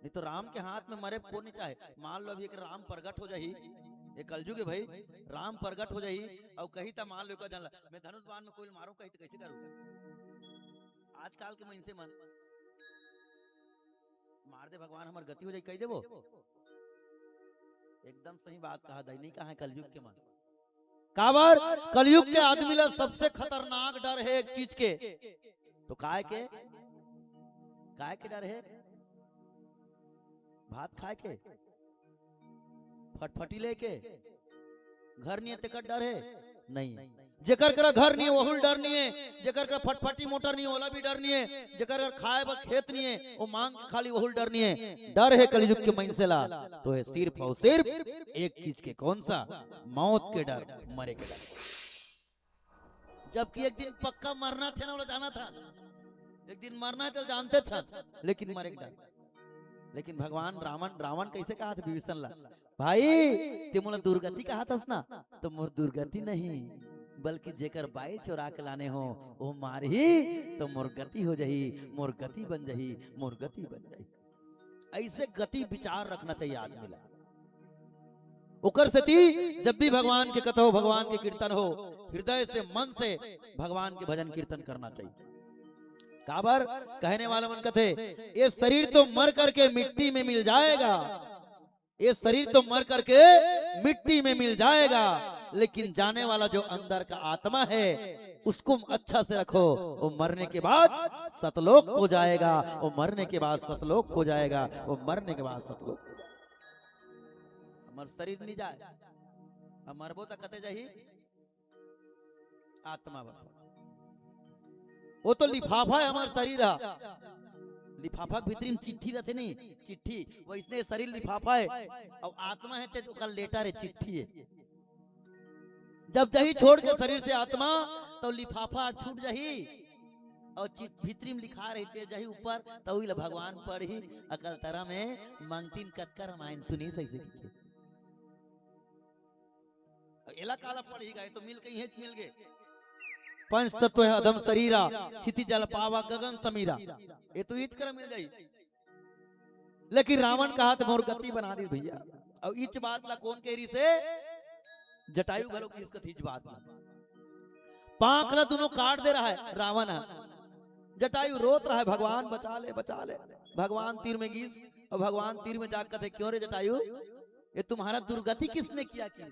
नहीं तो राम के हाथ में मरे को नहीं चाहे मान लो अभी एक राम प्रगट हो जाही ये कलयुग है भाई राम प्रगट हो जाही और कही था मान लो जान मैं धनुष बाण में कोई मारो कही तो कैसे करूंगा आजकल के मन से मन मार दे भगवान हमार गति हो जाए कही देवो एकदम सही बात कहा दाई नहीं कहा है कलयुग के मन काबर कलयुग के आदमी ला सबसे खतरनाक डर है एक चीज के तो काय के डर है भात खाए के फटफटी लेके घर नहीं ते डर है नहीं जेकर कर घर नहीं वहुल डर नहीं है जेकर कर फटफटी मोटर नहीं ओला भी डर नहीं है जेकर कर खाए बर खेत नहीं है वो मांग के खाली वहुल डर नहीं है डर है कलयुग के मन से ला तो है सिर्फ और सिर्फ एक चीज के कौन सा मौत के डर मरे के डर जबकि एक दिन पक्का मरना था ना जाना था एक दिन मरना तो जानते थे लेकिन मरे के डर लेकिन भगवान रावण कैसे कहा था विभीषण ला भाई ते मोला दुर्गति कहा था ना तो मोर दुर्गति नहीं बल्कि जेकर बाई चोरा के लाने हो वो मार ही तो मोर गति हो जाही मोर गति बन जाही मोर गति बन जाही ऐसे गति विचार रखना चाहिए आदमी ला ओकर से जब भी भगवान के कथा हो भगवान के कीर्तन हो हृदय से मन से भगवान के भजन कीर्तन करना चाहिए काबर कहने वाला मन कथे ये शरीर तो मर करके मिट्टी में मिल जाएगा ये शरीर तो मर करके मिट्टी में मिल जाएगा लेकिन जाने वाला जो अंदर का आत्मा है उसको अच्छा से रखो वो मरने के बाद सतलोक हो जाएगा वो मरने के बाद सतलोक हो जाएगा वो मरने के बाद सतलोक हो जाएगा हमार शरीर नहीं जाए हम मरबो तो कते जाही आत्मा बस वो तो लिफाफा है हमारा शरीर लिफाफा भीतरी में चिट्ठी रहते नहीं चिट्ठी वैसने शरीर लिफाफा है और आत्मा है तो लेटर है चिट्ठी है जब जही छोड़ के शरीर से आत्मा तो लिफाफा छूट जाही और भीतरी में लिखा रहते जही ऊपर तो भगवान पढ़ी अकल तरह में मंगतीन कत्कर रामायण सुनी सही से एला काला पढ़ी गए तो मिल के मिल गए पंच तत्व है अधम शरीरा क्षिति जल पावा गगन समीरा ये तो ईच कर मिल जाई लेकिन रावण कहा तो मोर गति बना दी भैया और इच बात ला कौन कह रही से जटायु घरों की इसका थीच बात ला पांख ला दोनों काट दे रहा है रावण जटायु रोत रहा है भगवान बचा ले भगवान तीर में गीस और भगवान तीर में जाकर थे क्यों रे जटायु ये तुम्हारा दुर्गति किसने किया कि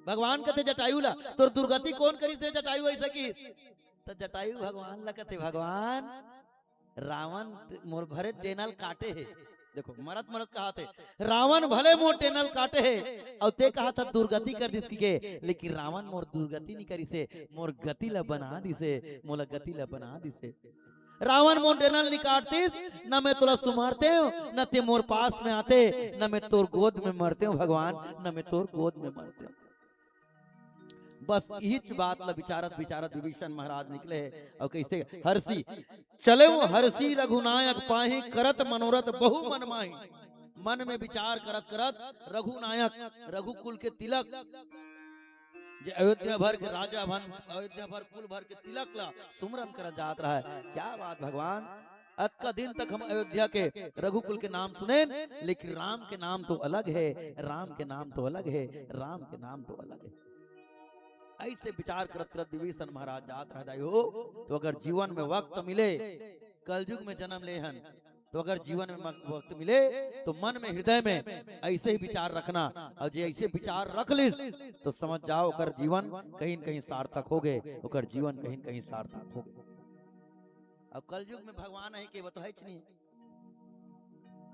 भगवान कहते जटायु ला तो दुर्गति कौन करी से जटायु ऐसा की तो जटायु भगवान ला कहते भगवान रावण मोर भरे टेनल काटे है देखो मरत कहा थे रावण भले मोर टेनल काटे है और ते कहा था दुर्गति कर दिस के लेकिन रावण मोर दुर्गति नहीं करी से मोर गति ला बना दिसे मोला गति ला बना दिसे रावण मोटेनल निकाटतीस, न मैं तुला सुमारते हूँ, न ते मोर पास में आते, न मैं तोर गोद में मरते हूँ भगवान, न मैं तोर गोद में मरते हूँ। बस इच बात ला विचारत विचारत विभीषण महाराज निकले और कैसे हर्षी चले वो हर्षी रघुनायक पाही करत मनोरथ बहु मन माही। मन में विचार करत करत रघुनायक रघुकुल के तिलक जे अयोध्या भर के राजा भन अयोध्या भर कुल भर के तिलक ला सुमरन कर जात रहा है। क्या बात भगवान, आज का दिन तक हम अयोध्या के रघुकुल के नाम सुने, लेकिन राम के नाम तो अलग है, राम के नाम तो अलग है, राम के नाम तो अलग है। ऐसे विचार करत करत विभीषण महाराज जात रह जाए हो। तो अगर जीवन में वक्त मिले, कलयुग में जन्म ले हन, तो अगर जीवन में वक्त मिले तो मन में हृदय में ऐसे ही विचार रखना, और जो ऐसे विचार रख लिस तो समझ जाओ अगर जीवन कहीं न कहीं सार्थक हो गए, अगर जीवन कहीं न कहीं सार्थक हो गए। अब कलयुग में भगवान है के बताए नहीं,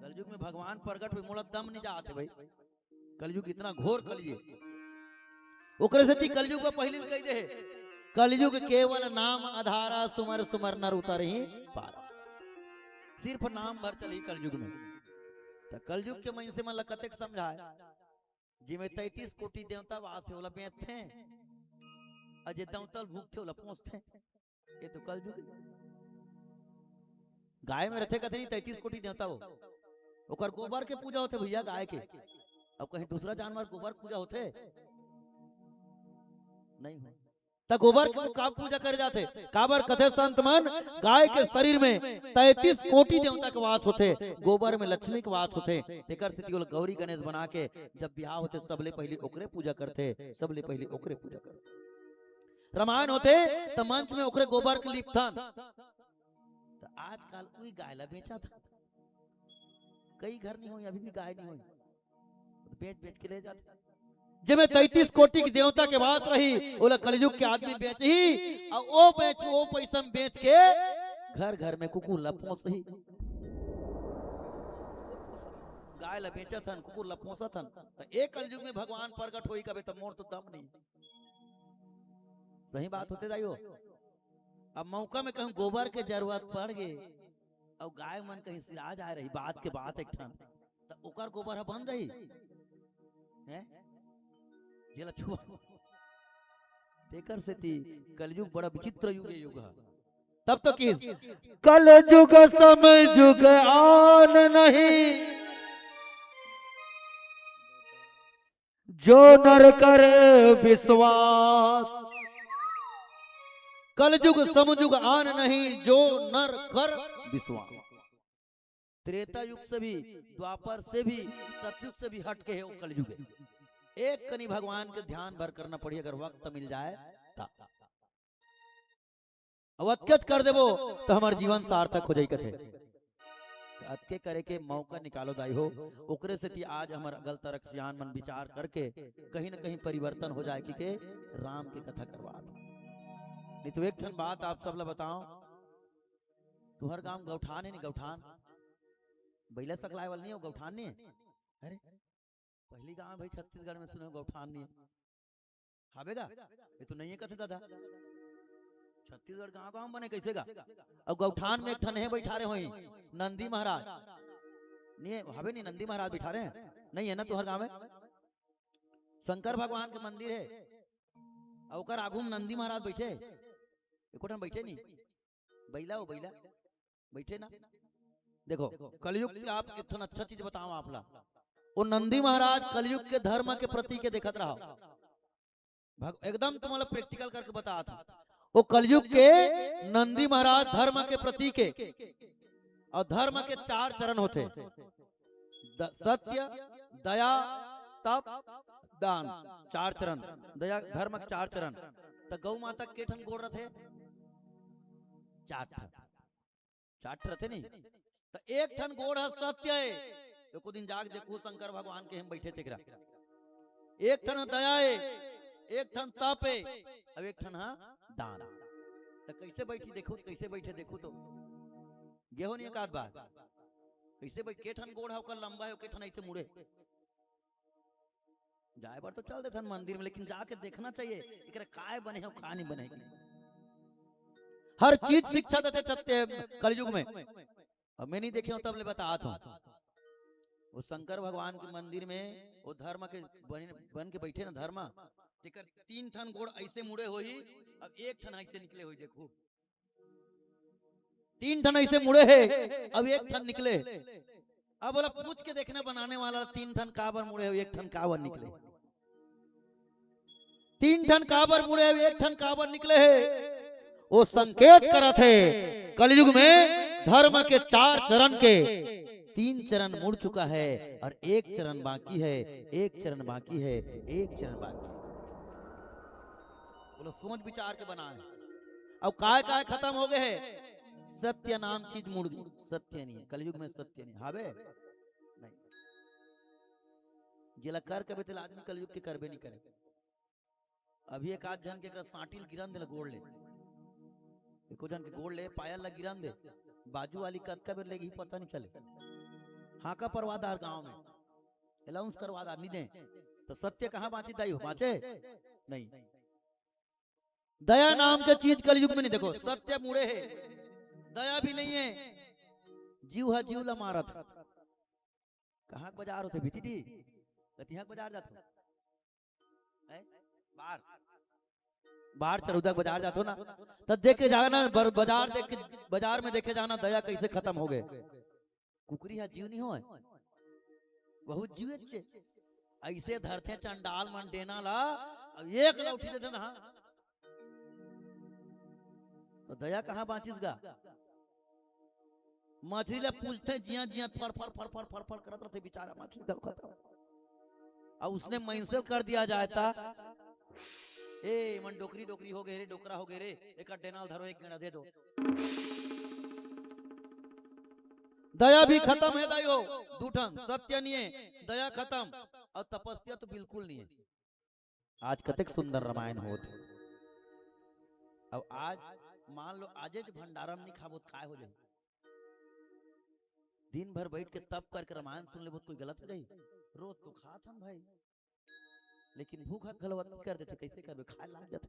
कलयुग में भगवान प्रगट में मोला दम नहीं जाते भाई, कलयुग इतना घोर कलयुग ओकरे से कलयुग में पहले कह दे, कलयुग केवल नाम आधारा सुमर सुमर नर उतरहि पारा। सिर्फ नाम भर चली कलयुग में। तो कलयुग के मन से मन कतेक समझाए, जिमे 33 कोटि देवता वास होला बेथे, अजे दंतल भूखते होला पहुंचते, ये तो कलयुग। गाय में रहते कथे 33 कोटि देवता हो, ओकर गोबर के पूजा होते भैया गाय के। अब कहीं दूसरा जानवर गोबर पूजा होते नहीं हो, तो गोबर को का पूजा करे जाते, काबर कथे संत मन गाय के शरीर में 33 कोटि देवता के वास होते, गोबर में लक्ष्मी के वास होते। तेकर स्थिति गौरी गणेश बना के जब ब्याह होते सबले पहले ओकरे पूजा करते, सबले पहले ओकरे पूजा करते। रामायण होते तो मंच में ओकरे गोबर के लिपथन। तो आजकल वही गाय ला बेचा था, कई घर नहीं हो अभी भी गाय नहीं हो, बेच बेच के ले जाते। जिसमें 33 कोटि की देवता के बात रही, बोला कलयुग के आदमी बेच ही, और वो पैसा बेच के घर घर में कुकुर लपोस ही, गाय ला बेचा थन, कुकुर लपोसा थन। तो एक कलयुग में भगवान प्रकट होई कबे तो मोर तो दम नहीं। सही बात होते जाइयो। अब मौका में कहूं गोबर के जरूरत पड़ गए और गाय मन कहीं सिरा जा रही, बात के बात एक ठन, तो ओकर गोबर बन रही है जेला छुआ। तेकर से ती कलयुग बड़ा विचित्र युग है, युग तब तो की कलयुग समय युग आन नहीं, जो नर कर विश्वास। कलयुग समयुग आन नहीं, जो नर कर विश्वास। त्रेता युग से भी, द्वापर से भी, सतयुग से भी हट के है वो कलयुग है। एक कनी भगवान के ध्यान भर करना पड़ी, अगर वक्त मिल जाए अवत्कच कर देवो तो हमारे जीवन सार्थक हो जाई कथे। अतके करे के मौका निकालो दाई हो, ओकरे से आज हमारा गल तरक सियान मन विचार करके कहीं न कहीं परिवर्तन हो जाए कि राम के कथा करवा। नहीं तो एक ठन बात आप सब ला बताओ, तुहर गांव गौठान है नहीं, गौठान बैला सकलाए वाला नहीं हो, गौठान नहीं है। अरे पहली गांव भाई छत्तीसगढ़ में सुने गौठान नहीं हावेगा, ये तो नहीं है कथे दादा। छत्तीसगढ़ गांव गांव बने कैसे गा, अब गौठान में एक ठन है बैठा रहे होई नंदी महाराज, नहीं हवे नहीं नंदी महाराज बैठा रहे हैं, नहीं है ना तुहर गांव में। शंकर भगवान के मंदिर है और ओकर आगू में नंदी महाराज बैठे, एको ठन बैठे नहीं, बैला हो बैला बैठे ना। देखो कलयुग की आप एक ठन अच्छा चीज बताओ आप ला, वो नंदी महाराज कलयुग के धर्म के प्रति के देखत रहा, एकदम तुम्हारा प्रैक्टिकल करके बता था। वो कलयुग के नंदी महाराज धर्म के प्रति के, और धर्म के 4 चरण होते, सत्य दया तप दान, 4 चरण दया धर्म के 4 चरण। तो गौ माता के ठन गोड़ रथे, 4 रथे नहीं, तो एक ठन गोड़ है सत्य है, एको दिन जाग देखो शंकर भगवान के हम बैठे थे, एक ठन दया है, एक ठन तप है, अब एक ठन दान। तो कैसे बैठी देखो, कैसे बैठे देखो तो गेहो नहीं एक बात, कैसे बैठ के ठन गोड़ है ओकर लंबा है, के ठन ऐसे मुड़े जाए बार तो चल देथन मंदिर में, लेकिन जाके देखना चाहिए एकरा काय बने है का नहीं बने। हर चीज शिक्षा देते चलते कलयुग में। अब मैं नहीं देखे हूं तब ले बताता हूं। वो शंकर भगवान के मंदिर में वो धर्म के बन के बैठे ना धर्म, तेकर 3 ठन गोड़ ऐसे मुड़े होई, अब 1 ठन ऐसे निकले होई। देखो 3 ठन ऐसे मुड़े है, अब 1 ठन निकले। अब बोला पूछ के देखना बनाने वाला 3 ठन काबर मुड़े हो 1 ठन काबर निकले। 3 ठन काबर मुड़े हो 1 ठन काबर निकले है। वो संकेत करत है कलयुग में धर्म के 4 चरण के 3 चरण मुड़ चुका है और 1 चरण बाकी है, 1 चरण बाकी है, 1 चरण बाकी है। बोलो सोच विचार के बनाए। अब काय काय खत्म हो गए है। सत्य नाम चीज मुड़ गई, सत्य नहीं है कलयुग में, सत्य नहीं हावे नहीं। जिला कर के बेतल आदमी कलयुग के करबे नहीं करे। अभी एक आध जन के साटिल गिरन दे गोड़ ले, एको जन के गोड़ ले पायल ला गिरन दे, बाजू वाली कद का बेर लेगी पता नहीं चले। हाका परवादार गांव में अलाउंस करवादार नहीं दे तो सत्य कहां बाँची दाई हो बाँचे नहीं। दया नाम के चीज कलयुग में नहीं। देखो सत्य मुड़े है, दया भी नहीं है। जीव है जीव ला मारत। कहाँ बाजार होते भीती दी कतिहा बाजार जात हो बाहर बाहर चरौदा बाजार जात हो ना, तब देखे जाना बाजार देख के बाजार में देखे जाना दया कैसे खत्म हो गए। कुकरी है जीव नहीं हो, बहुत जीव है। ऐसे धरते चंडाल मन देना ला, अब 1 लौठी देते ना तो दया कहाँ बाँचिस गा। मछली ला पूछते जिया जिया फर फर फर फर फर फर करत रहते बेचारा मछली दब खत्म। अब उसने मैंसल कर दिया जाता, ए मन डोकरी डोकरी हो गए रे, डोकरा हो गए रे, एक डेनाल धरो 1 गेड़ा दे दो। दया भी खत्म है दाइयो, दूठन सत्य नहीं है, दया खत्म और तपस्या तो बिल्कुल नहीं है। आज कतेक सुंदर रामायण होत। अब आज मान लो आजे भंडारम नहीं खाबो काय हो जाए। दिन भर बैठ के तप करके रामायण सुन ले कोई गलत हो जाए। रोज तो खात हम भाई, लेकिन भूख गलवत कर देते कैसे करबे, खाए लाग जाते।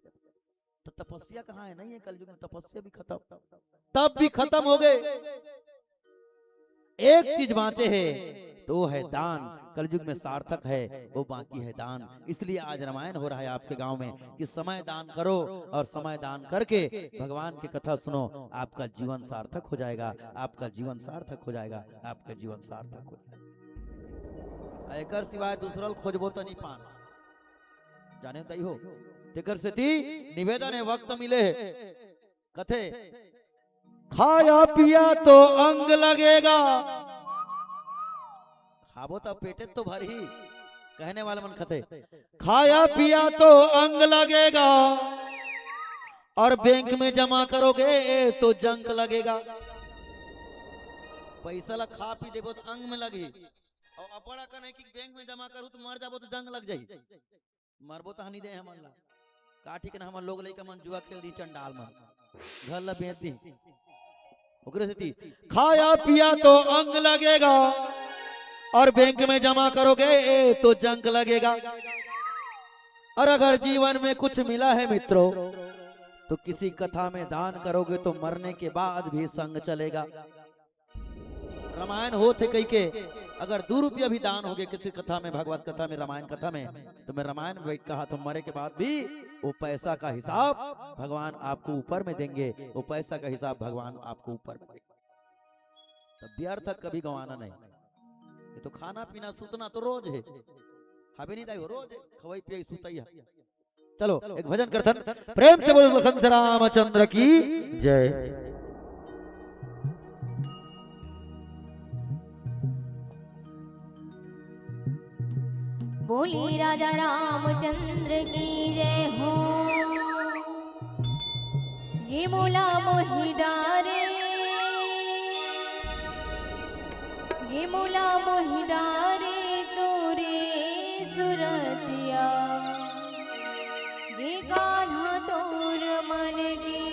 तो तपस्या कहाँ है, नहीं है कलयुग में, तपस्या भी खत्म, तब भी खत्म हो गए। एक चीज बाँचे है तो है दान। कलयुग में सार्थक है वो बाकी है दान। इसलिए आज रामायण हो रहा है आपके गांव में कि समय दान करो और समय दान करके भगवान की कथा सुनो, आपका जीवन सार्थक हो जाएगा, आपका जीवन सार्थक हो जाएगा, आपका जीवन सार्थक हो जाएगा। एकर सिवाय दूसरा खोजबो तो नहीं पान जाने तई हो। तेकर से ती निवेदन है वक्त मिले कथे खाया पिया तो अंग लगेगा, खाबो तो पेटे तो भरी कहने वाला मन खते। खाया पिया तो अंग लगेगा और बैंक में जमा करोगे तो जंक लगेगा। पैसा ला खा पी देबो तो अंग में लगी और अपड़ा का नहीं कि बैंक में जमा करूं तो मर जाबो तो जंग लग जाई। मरबो तो हनी दे हमन ला काठी के ना हमन लोग लइका मन जुआ खेल दी चंडाल मन घर ला बेच दी। ओकरे से खाया पिया तो अंग लगेगा और बैंक में जमा करोगे तो जंक लगेगा। और अगर जीवन में कुछ मिला है मित्रों तो किसी कथा में दान करोगे तो मरने के बाद भी संग चलेगा। रामायण हो थे कई के अगर 2 रुपया भी दान हो गए किसी कथा में, भगवत कथा में, रामायण कथा में, तो मैं रामायण में कहा तो मरे के बाद भी वो पैसा का हिसाब भगवान आपको ऊपर में देंगे, वो पैसा का हिसाब भगवान आपको ऊपर में देंगे। तो व्यर्थ कभी गंवाना नहीं। ये तो खाना पीना सुतना तो रोज है, हबे नहीं दाई हो रोज है, खवाई पियाई सुताई है। चलो एक भजन कीर्तन प्रेम से बोलो लखन से रामचंद्र की जय। बोली राजा रामचंद्र की जय हो। ये मोला मोहि डारे, ये मोला मोहि डारे तोरे सुरतिया, ये गाधा तोर मन की।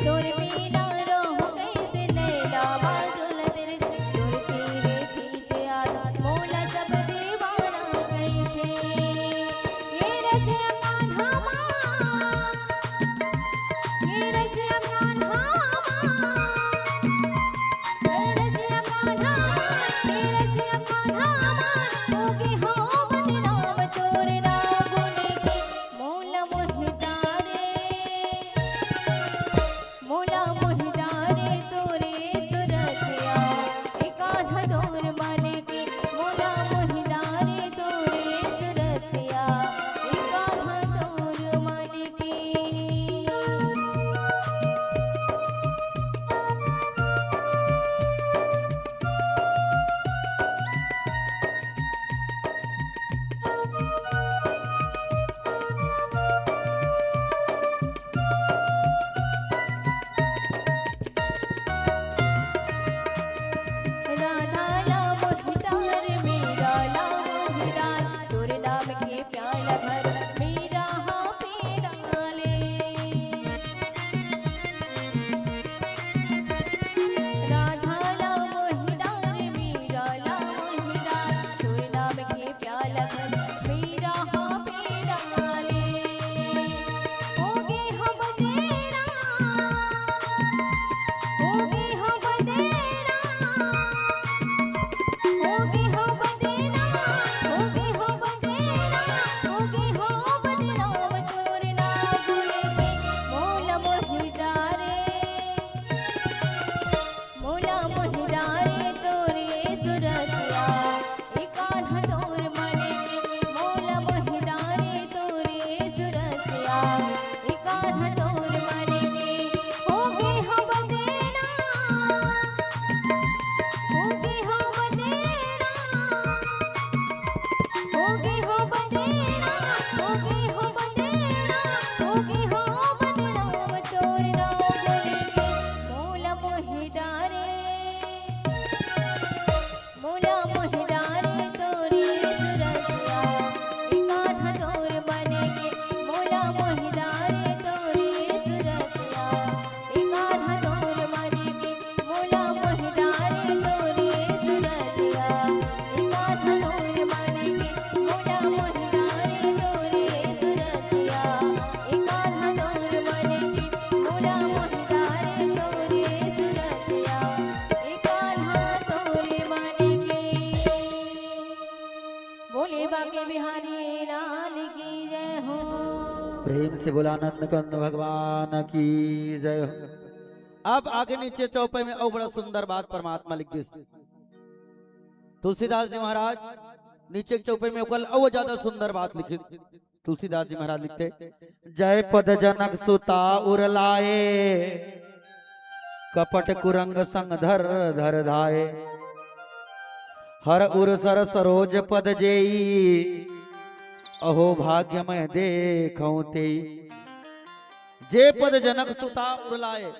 तोर बिना रहो कैसे नैना बाजुल तेरे तोर तेरे खींचे याद मोला सब दीवाना गई थे ये रसिया कान्हा ये रसिया कान्हा रसिया कान्हा रसिया कान्हा होगे हाँ बदनाम तोर ना गुने की मोला मोहितारे तोरे सुरतिया एकाधा तोर मन के मोला मोहितारे तोरे सुरतिया एकाधा तोर मन के राधा ला मोहितार मेरा ला मोहितार तोर नाम के प्याला भर मेरा हाँ पे डाले राधा ला मोहितार मेरा ला मोहितार तोर नाम के प्याला भर मेरा हाँ पे डाले होगे हम तेरा होगे हम तेरा होगे हो बदेना होगे हो बदेना होगे हो बदनाम तोर ना गुने के मोला मोहितारे तोरे सुरतिया एकाधा तोर मन के मोला मोहितारे तोरे सुरतिया एकाधा तोर मन के होगे हो बदेना होगे हो बदेना होगे हो बदेना होगे हो बदेना होगे हो बदनाम तोर ना गुने के मोला मोहितारे तोरे सुरतिया एकाधा तोर मन के मोला मोहितारे तोरे सुरतिया एकाधा तोर मन के मोला मोहितारे तोरे सुरतिया एकाधा तोर मन के मोला मोहितारे तोरे सुरतिया एकाधा तोर मन के मोला मोहितारे तोरे सुरतिया एकाधा तोर मन के बोले बाके बिहारी लाल की जय हो प्रेम से बोला नंद कंद भगवान की जय हो। अब आगे नीचे चौपाई में और बड़ा सुंदर बात परमात्मा लिख दी। तुलसीदास जी महाराज नीचे के चौपाई में कल और ज्यादा सुंदर बात लिखी। तुलसीदास जी महाराज लिखते जय पद जनक सुता उरलाए कपट कुरंग संग धर धर धाये हर उर सर सरोज पद जेई अहो भाग्य मैं देखूं ते जे पद जनक सुता उरलाए।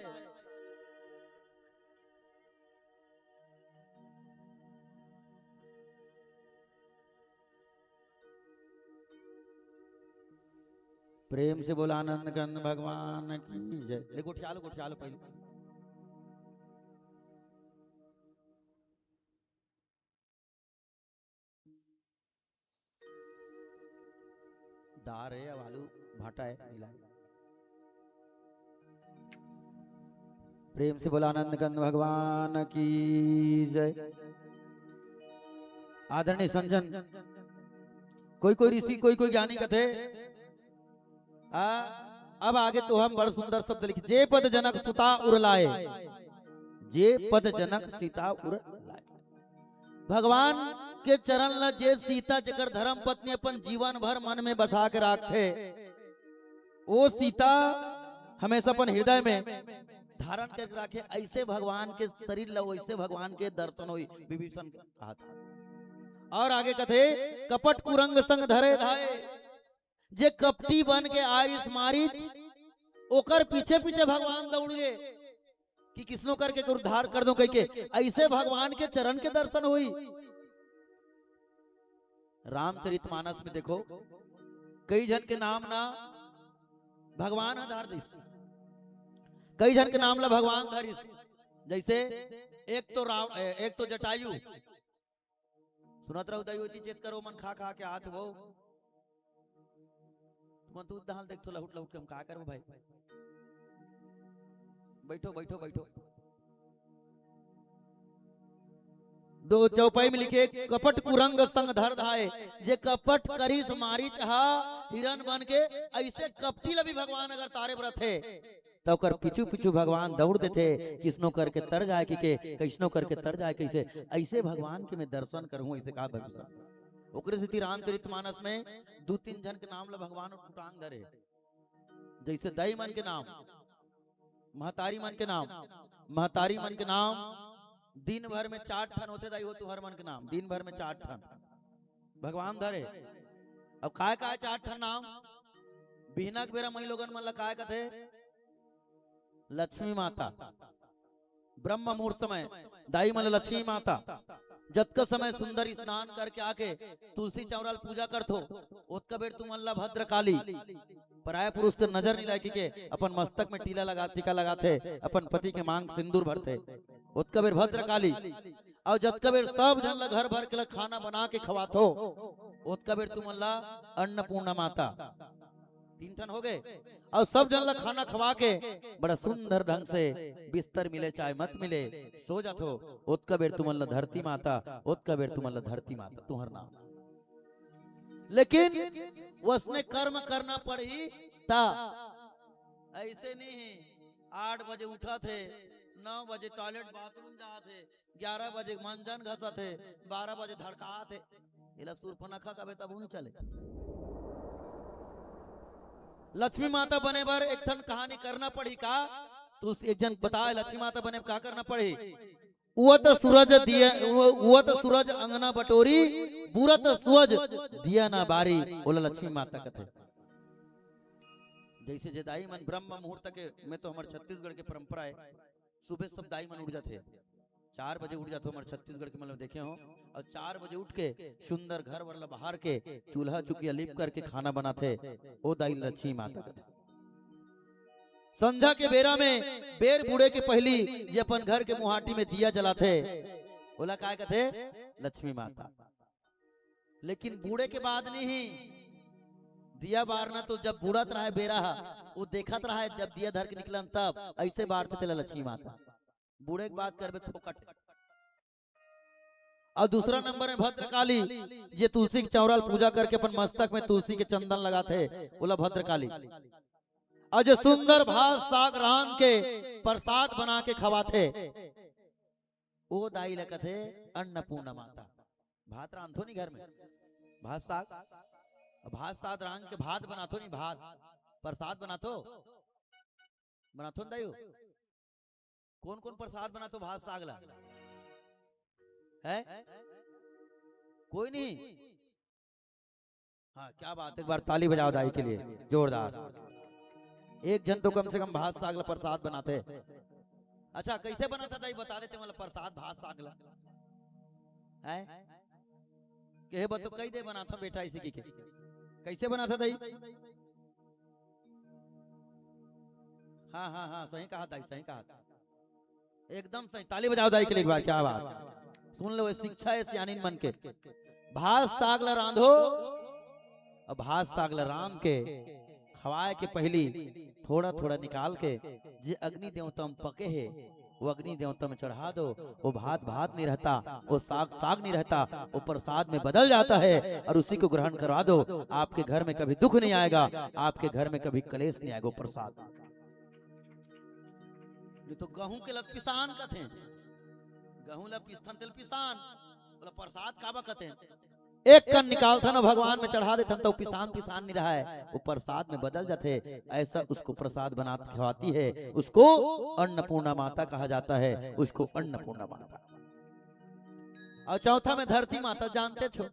प्रेम से बोला आनंद कंद भगवान की जय। ले गुठियालो पहले दार है अब आलू भाटा है मिला है। प्रेम से बोला आनंद कंद भगवान की जय। आदरणीय संजन कोई कोई ऋषि कोई कोई ज्ञानी कथे अब आगे तो हम बड़ सुंदर शब्द लिखे जे पद जनक सुता उरलाए जे पद जनक सीता उरलाए। भगवान के चरण ल जे सीता जकर धर्म पत्नी अपन जीवन भर मन में बसा के रखे वो सीता हमेशा अपन हृदय में धारण करके रखे। ऐसे भगवान के शरीर ल वैसे भगवान के दर्शन हुई विभीषण कहा था। और आगे कथे कपट कुरंग संग धरे धाये जे कपटी बन के आरिस मारिच ओकर पीछे पीछे भगवान दौड़ गए कि किसनो करके उद्धार कर दो कह के। ऐसे भगवान के चरण के दर्शन हुई। रामचरितमानस में देखो कई जन के नाम ना भगवान आधार दी कई जन के नाम ला भगवान धरिस। जैसे एक तो राम, एक तो जटायु। सुनत रहो दई होती चेत करो मन खा खा के हाथ वो तुम दूध दहाल देख तो लहुट लहुट के हम का करो भाई। बैठो बैठो बैठो। दो चौपाई में लिखे कपट कुरंग संग धर धाए, जे कपट करी मारी चाहा हिरन बन के। ऐसे कपटी लभी भगवान अगर तारे व्रत है तो कर पिछू पिछू भगवान दौड़ देते, किसनो करके तर जाए कि कैसनो करके तर जाए कैसे। ऐसे भगवान के मैं दर्शन करूं, ऐसे कहा भगवान। ओकरे स्थिति रामचरितमानस में 2-3 जन के नाम ला भगवान फुटांग धरे। जैसे दाई मन के नाम, महतारी मन के नाम, महतारी मन के नाम दिन भर में 4 ठन होते दाई हो। तू हर मन के नाम दिन भर में 4 ठन भगवान धरे। अब काय काय 4 ठन नाम बिहना के बेरा मई लोगन मन ला काय कथे? लक्ष्मी माता। ब्रह्म मुहूर्त में दाई मन लक्ष्मी माता। जत का समय सुंदर स्नान करके आके तुलसी चौराल पूजा करथो, ओतका बेर तुम अल्लाह भद्र काली। पराया पुरुष तो नजर नहीं लायकी के अपन मस्तक में टीला लगा टीका लगाते, अपन पति के मांग सिंदूर भरते। ओतका बेर भद्र काली। और जत का बेर सब जन ला घर भर के खाना बना के खवाथो, ओतका बेर तुम अल्लाह अन्नपूर्णा माता। 3 ठन हो गए। और सब जन ला खाना खवा के बड़ा सुंदर ढंग से बिस्तर मिले चाहे मत मिले सो जातो, ओतका बेर तुम अल्लाह धरती माता। ओतका बेर तुम अल्लाह धरती माता तुम्हार नाम। लेकिन उसने कर्म करना पड़ी ता ऐसे नहीं। 8 बजे उठा थे, 9 बजे टॉयलेट बाथरूम जा थे, 11 बजे मंजन घसा थे, 12 बजे धड़का थे। इला सूर्पनखा का बेटा नहीं चले। लक्ष्मी माता बने बार एक ठन कहानी करना पड़ी का? तू एक जन बताए लक्ष्मी माता बने का करना पड़ी? उवत सूरज दिया, उवत सूरज अंगना बटोरी, बुरत सूरज दिया ना बारी। बोला लक्ष्मी माता कथे। जैसे जे दाई मन ब्रह्म मुहूर्त के में तो हमारे छत्तीसगढ़ के परंपरा है, सुबह सब दाई मन उठ जाते, 4 बजे उठ जाते हमारे छत्तीसगढ़ के मतलब देखे हो। और 4 बजे उठ के सुंदर घर वाला बाहर के चूल्हा चुकिया लिप करके खाना बनाते। ओ दाई लक्ष्मी माता कथे। संध्या के बेरा में बेर बूढ़े के पहली ये अपन घर के मुहाटी में दिया जलाते, बोला काय कथे? लक्ष्मी माता। लेकिन बूढ़े के बाद नहीं दिया बारना तो जब बूढ़त रहा बेरा वो देखत रहा जब दिया धर के निकलन तब ऐसे बारते थे लक्ष्मी माता। बूढ़े के बात करबे फोकट। और दूसरा नंबर में भद्रकाली, ये तुलसी के चौराल पूजा करके अपन मस्तक में तुलसी के चंदन लगाते, बोला भद्रकाली। और जो सुंदर भात साग रान के प्रसाद बना के खवाते, वो दाई लगते अन्नपूर्णा माता। भात रांधो नहीं घर में, भात साग रान के भात बनातो नहीं, भात प्रसाद बनातो दाई। कौन कौन प्रसाद बनातो भात साग ला है? कोई नहीं। हाँ क्या बात, एक बार ताली बजाओ दाई के लिए जोरदार। एक जन तो कम से कम भात साग ला प्रसाद बनाते। अच्छा कैसे बनाता दाई बता देते मतलब प्रसाद भात साग ला है के बतो कई दे बनाता बेटा इसी के कैसे बनाता दाई? हाँ हाँ हाँ सही कहा दाई, सही कहा एकदम सही। ताली बजाओ दाई के लिए एक बार। क्या बात, सुन लो शिक्षा है सियानीन मन के। भात साग ला रांधो, अब भात साग ला रांध के खवाए के पहली थोड़ा थोड़ा निकाल के जे अग्नि देवता में पके है वो अग्नि देवता में चढ़ा दो। वो भात भात नहीं रहता, वो साग साग नहीं रहता, वो प्रसाद में बदल जाता है और उसी को ग्रहण करवा दो। आपके घर में कभी दुख नहीं आएगा, आपके घर में कभी कलेश नहीं आएगा। प्रसाद तो गहूं के लग पिसान कथे, गहूं ला पिस्थन तेल पिसान, बोला प्रसाद काबा कथे। एक कन निकालता ना भगवान में चढ़ा देता तो पिसान पिसान नहीं रहा है, वो प्रसाद में बदल जाते। ऐसा उसको प्रसाद बना खवाती है, उसको अन्नपूर्णा माता कहा जाता है, उसको अन्नपूर्णा माता। और चौथा में धरती माता, जानते छो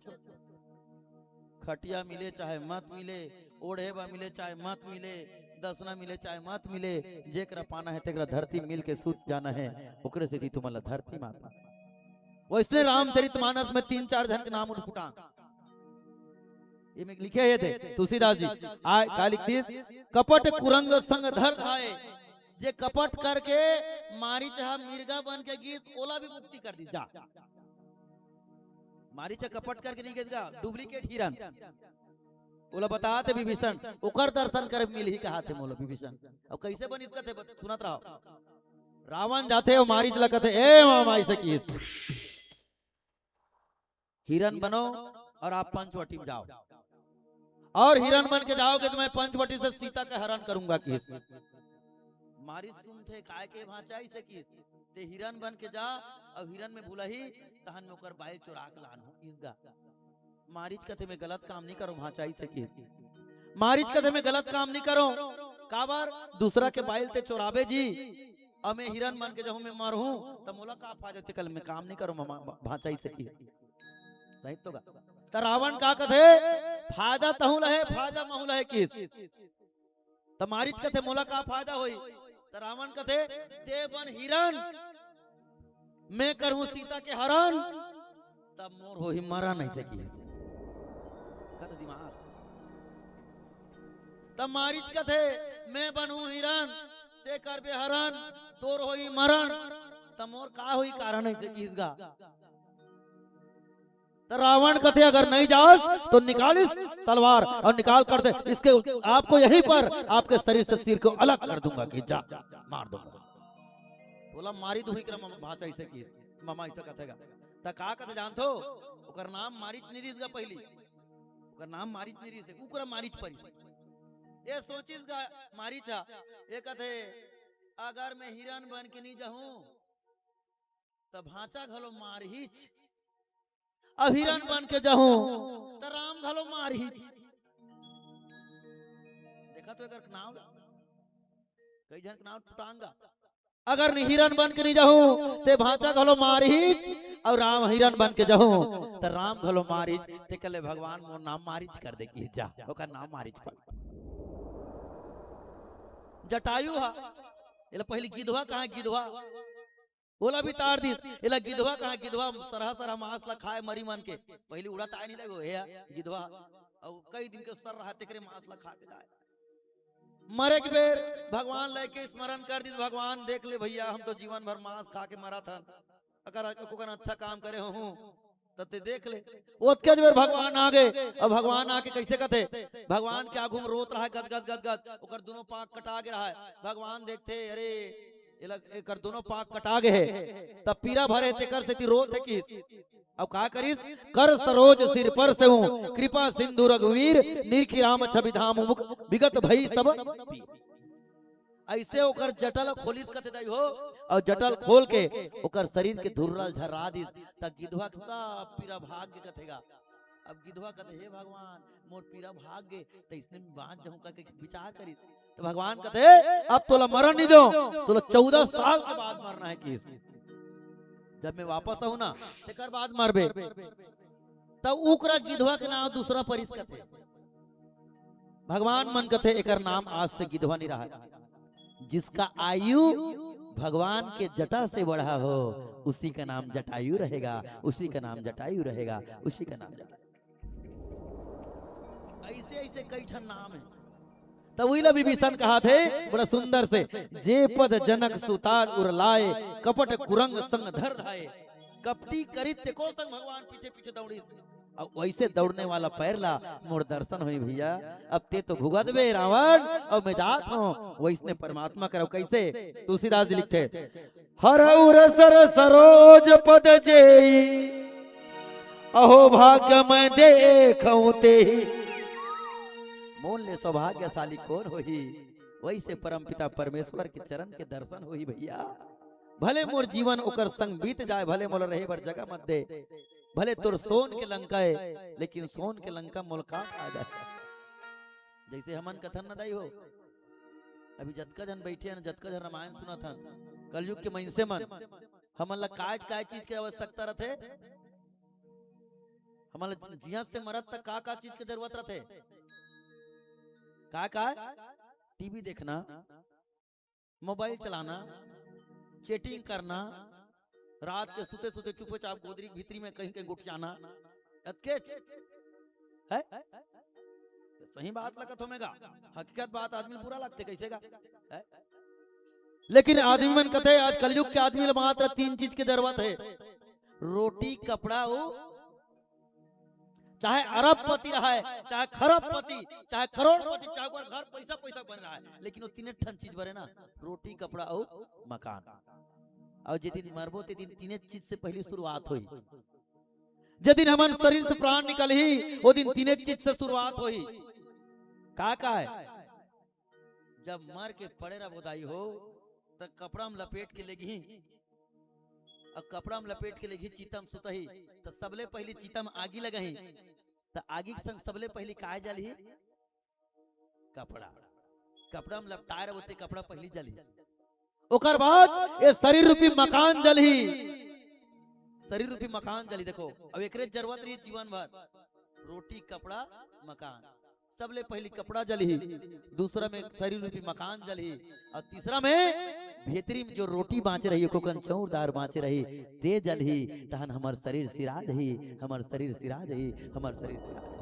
खटिया मिले चाहे मत मिले, ओढ़ेबा मिले चाहे मत मिले, दसना मिले चाहे मत मिले, जेकरा पाना है तेकरा धरती मिल के सूत जाना है, ओकरे से दी तुम्हारा धरती माता। वैसे रामचरितमानस में 3-4 जन के नाम उठा ये में लिखे है थे तुलसीदास जी। आ का लिखती? कपट कुरंग संग धर धाए, जे कपट करके मारी चाह मिर्गा बन के गीत ओला भी मुक्ति कर दी जा। मारी चाह कपट करके नहीं गीत गा डुप्लीकेट हिरन ओला बताते विभीषण ओकर दर्शन कर मिल ही कहा थे मोला विभीषण। अब कैसे बन इसका थे सुनत रहो। रावण जाते और मारी चला कहते ए मामा से की हिरन बनो और आप पंचवटी में जाओ और हिरन बन के जाओगे तो मैं पंचवटी से सीता का हरण करूंगा किस। मारी सुन थे काय के भाचाई से किस ते हिरन बन के जा अब हिरन में बुलही तहन में ओकर बाइल चुरा के लान हो इसगा। मारिच कथे में गलत काम नहीं करो भाचाई से किस। मारिच कथे में गलत काम नहीं करो काबर दूसरा के बाइल ते चुरावे जी अब मैं हिरन बन के जाऊं मैं मर हूं तो मोला का फायदा ते कल मैं काम नहीं करो भाचाई से किस। सही तो गा तो रावण का कथे फायदा तहु लहे फायदा महु लहे किस। तो मारिच कथे मोला का फायदा होई तो रावण कथे ते बन हिरन मैं करूं सीता के हरण तब मोर हो ही मरा नहीं सकी कथ दिमाग। तब मारिच कथे मैं बनूं हिरन ते करबे हरण तोर होई मरण तब मोर का होई कारण नहीं सकी इसगा। तो रावण कथे अगर नहीं जाओ तो निकालिस तलवार और निकाल कर दे इसके आपको यहीं पर आपके शरीर से सिर को अलग कर दूंगा कि जा मार दूंगा। बोला मारी दुही कर भाषा ऐसे की मामा ऐसा कथेगा त का कथे जानथो ओकर नाम मारिच निरीस गा पहली ओकर नाम मारिच निरीस है ओकरा मारिच परी ये सोचिस गा मारिचा ये कथे अगर मैं हिरन बन के नहीं जाऊं तब भाषा घलो मारहिच अब हिरन बन के जाऊं तो राम घलो मारही। देखा तो अगर नाव कई जन नाव टूटांगा अगर हिरन बन के नहीं जाऊं ते भांचा घलो मारही और राम हिरन बन के जाऊं तो राम घलो मारही ते कले भगवान मोर नाम मारिच कर दे की जा ओकर नाम मारिच पड़। जटायु हा एला पहली गिधवा कहां गिधवा बोला भी तार दी इला गिधवा कहां गिधवा सरहा सरहा मांस ला खाए मरी मन के पहली उड़त आए नहीं देखो हे गिधवा और कई दिन के सर रहते करे मांस ला खा के जाए मरे के बेर भगवान लेके स्मरण कर दी भगवान देख ले भैया हम तो जीवन भर मांस खा के मरा था अगर कोई अच्छा काम करे हूं तो ते देख ले ओतके बेर भगवान आ गए और भगवान आके कैसे कथे भगवान के आगू में रोत रहा है गद गद गद गद ओकर दोनों पांख कटा के रहा है भगवान देखते अरे एकर दोनों पाक कटा गए तब पीरा भरे ते कर से रोत है किस। अब का करिस कर सरोज सिर पर से हूं कृपा सिंधु रघुवीर निरखी राम छवि धाम मुख विगत भई सब ऐसे ओकर जटल खोलिस कते दई हो और जटल खोल के ओकर शरीर के धुर्रल झर्रा दिस त गिधवा सब पीरा भाग के कथेगा। अब गिधवा कहते हे भगवान मोर पीरा भाग गए तो इसने बांध जाऊं का विचार करी तो भगवान कहते अब तोला मरण नहीं दो तोला 14 साल के बाद मरना है किस। जब मैं वापस आऊं ना तेकर बाद मरबे तब उकरा गिधवा के नाम दूसरा परिस कथे भगवान मन कथे एकर नाम आज से गिधवा नहीं रहा जिसका आयु भगवान के जटा से बढ़ा हो उसी का नाम जटायु रहेगा उसी का नाम जटायु रहेगा उसी का नाम जटायु। ऐसे ऐसे कई ठन नाम है तब वही विभीषण कहा थे बड़ा सुंदर से जे पद जनक सुतार उर लाए कपट कुरंग संग धर धाए कपटी करित को संग भगवान पीछे पीछे दौड़ी अब वैसे दौड़ने वाला पैरला मोर दर्शन हुई भैया अब ते तो भुगत बे रावण और मैं जात हूँ वैसने परमात्मा करो कैसे। तुलसीदास जी लिखते हर उर सर सरोज पद जेई अहो भाग्य मैं देखऊं ते मोल ने सौभाग्यशाली कौन होई वैसे परम पिता परमेश्वर के चरण के दर्शन होई भैया। भले मोर जीवन ओकर संग बीत जाए भले मोल रहे बर जगह मत दे भले तोर सोन के लंका है लेकिन सोन के लंका मोल का फायदा है। जैसे हमन कथन न दाई हो अभी जतका जन बैठे हैं जतका जन रामायण सुना था कलयुग के महीने से मन हमन ला काय चीज के आवश्यकता रहते हमन जिया से मरद तक का चीज के जरूरत रहते का टीवी देखना मोबाइल चलाना चैटिंग करना रात के सुते सुते चुपचाप गोदरी भीतरी में कहीं कहीं घुट जाना है सही बात लगत होमेगा हकीकत बात आदमी बुरा लगते कैसे का है? लेकिन आदमी मन कहते आज कलयुग के आदमी मात्र 3 चीज की जरूरत है, रोटी कपड़ा हो, चाहे अरबपति रहा है, चाहे खरबपति, चाहे करोड़पति, चाहे ओकर घर पैसा पैसा बन रहा है, लेकिन वो तीने ठन चीज बने ना, रोटी कपड़ा और मकान। और जे दिन मरबो ते दिन तीने चीज से पहली शुरुआत हुई। जे दिन हमारे शरीर से प्राण निकल ही वो दिन तीने चीज से शुरुआत हुई। का है जब मर के पड़े रह बोदाई हो तो कपड़ा में लपेट के लेगी, और कपड़ा में लपेट के लेगी चीता में सुतही, तो सबले पहली चीता में आगी लगही, तो आगी के संग सबले पहली काहे जली? कपड़ा। कपड़ा में लपटाए रहते कपड़ा पहली जली, ओकर बाद ये शरीर रूपी मकान जली, शरीर रूपी मकान जली। देखो अब एकरे जरूरत रही जीवन भर, रोटी कपड़ा मकान। सबले पहली कपड़ा जली, दूसरा में शरीर रूपी मकान जली, और तीसरा में भीतरी में जो रोटी बाँच रही है चौरदार बाँच रही ते जली। तहन हमार शरीर सिरा दही, हमार शरीर सिरा दही, हमार शरीर सिरा दही।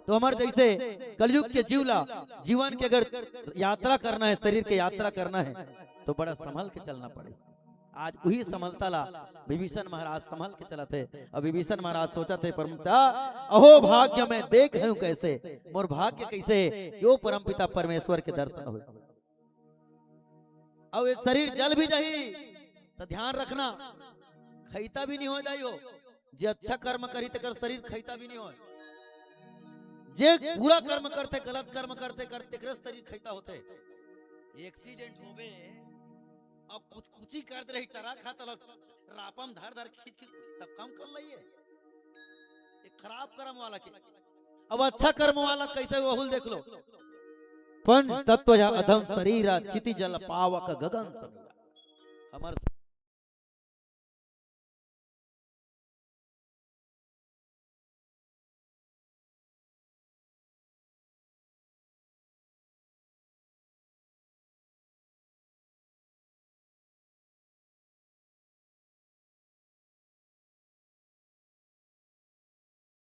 तो हमारे जैसे कलयुग के जीवन के अगर यात्रा करना है, शरीर के यात्रा करना है तो बड़ा संभल के चलना पड़े। आज वही संभलता ला विभीषण महाराज संभल के चला थे। अब विभीषण महाराज सोचा थे परमपिता अहो भाग्य में देख हूं कैसे, मोर भाग्य कैसे क्यों परमपिता परमेश्वर के दर्शन हो। अब एक शरीर जल भी जाही तो ध्यान रखना खैता भी नहीं हो जाई हो। जे अच्छा कर्म करी तकर शरीर खैता भी नहीं हो, जे बुरा कर्म करते गलत कर्म करते करते शरीर खैता होते। एक्सीडेंट होवे अब कुछ कुछ ही कर रही तरा खाता लग रापम धर धर खींच खींच तब कम कर लइए। एक खराब कर्म वाला के अब अच्छा कर्म वाला कैसे बहुल देख लो। पंच तत्व या अधम शरीर क्षिति जल पावक गगन समीरा। हमार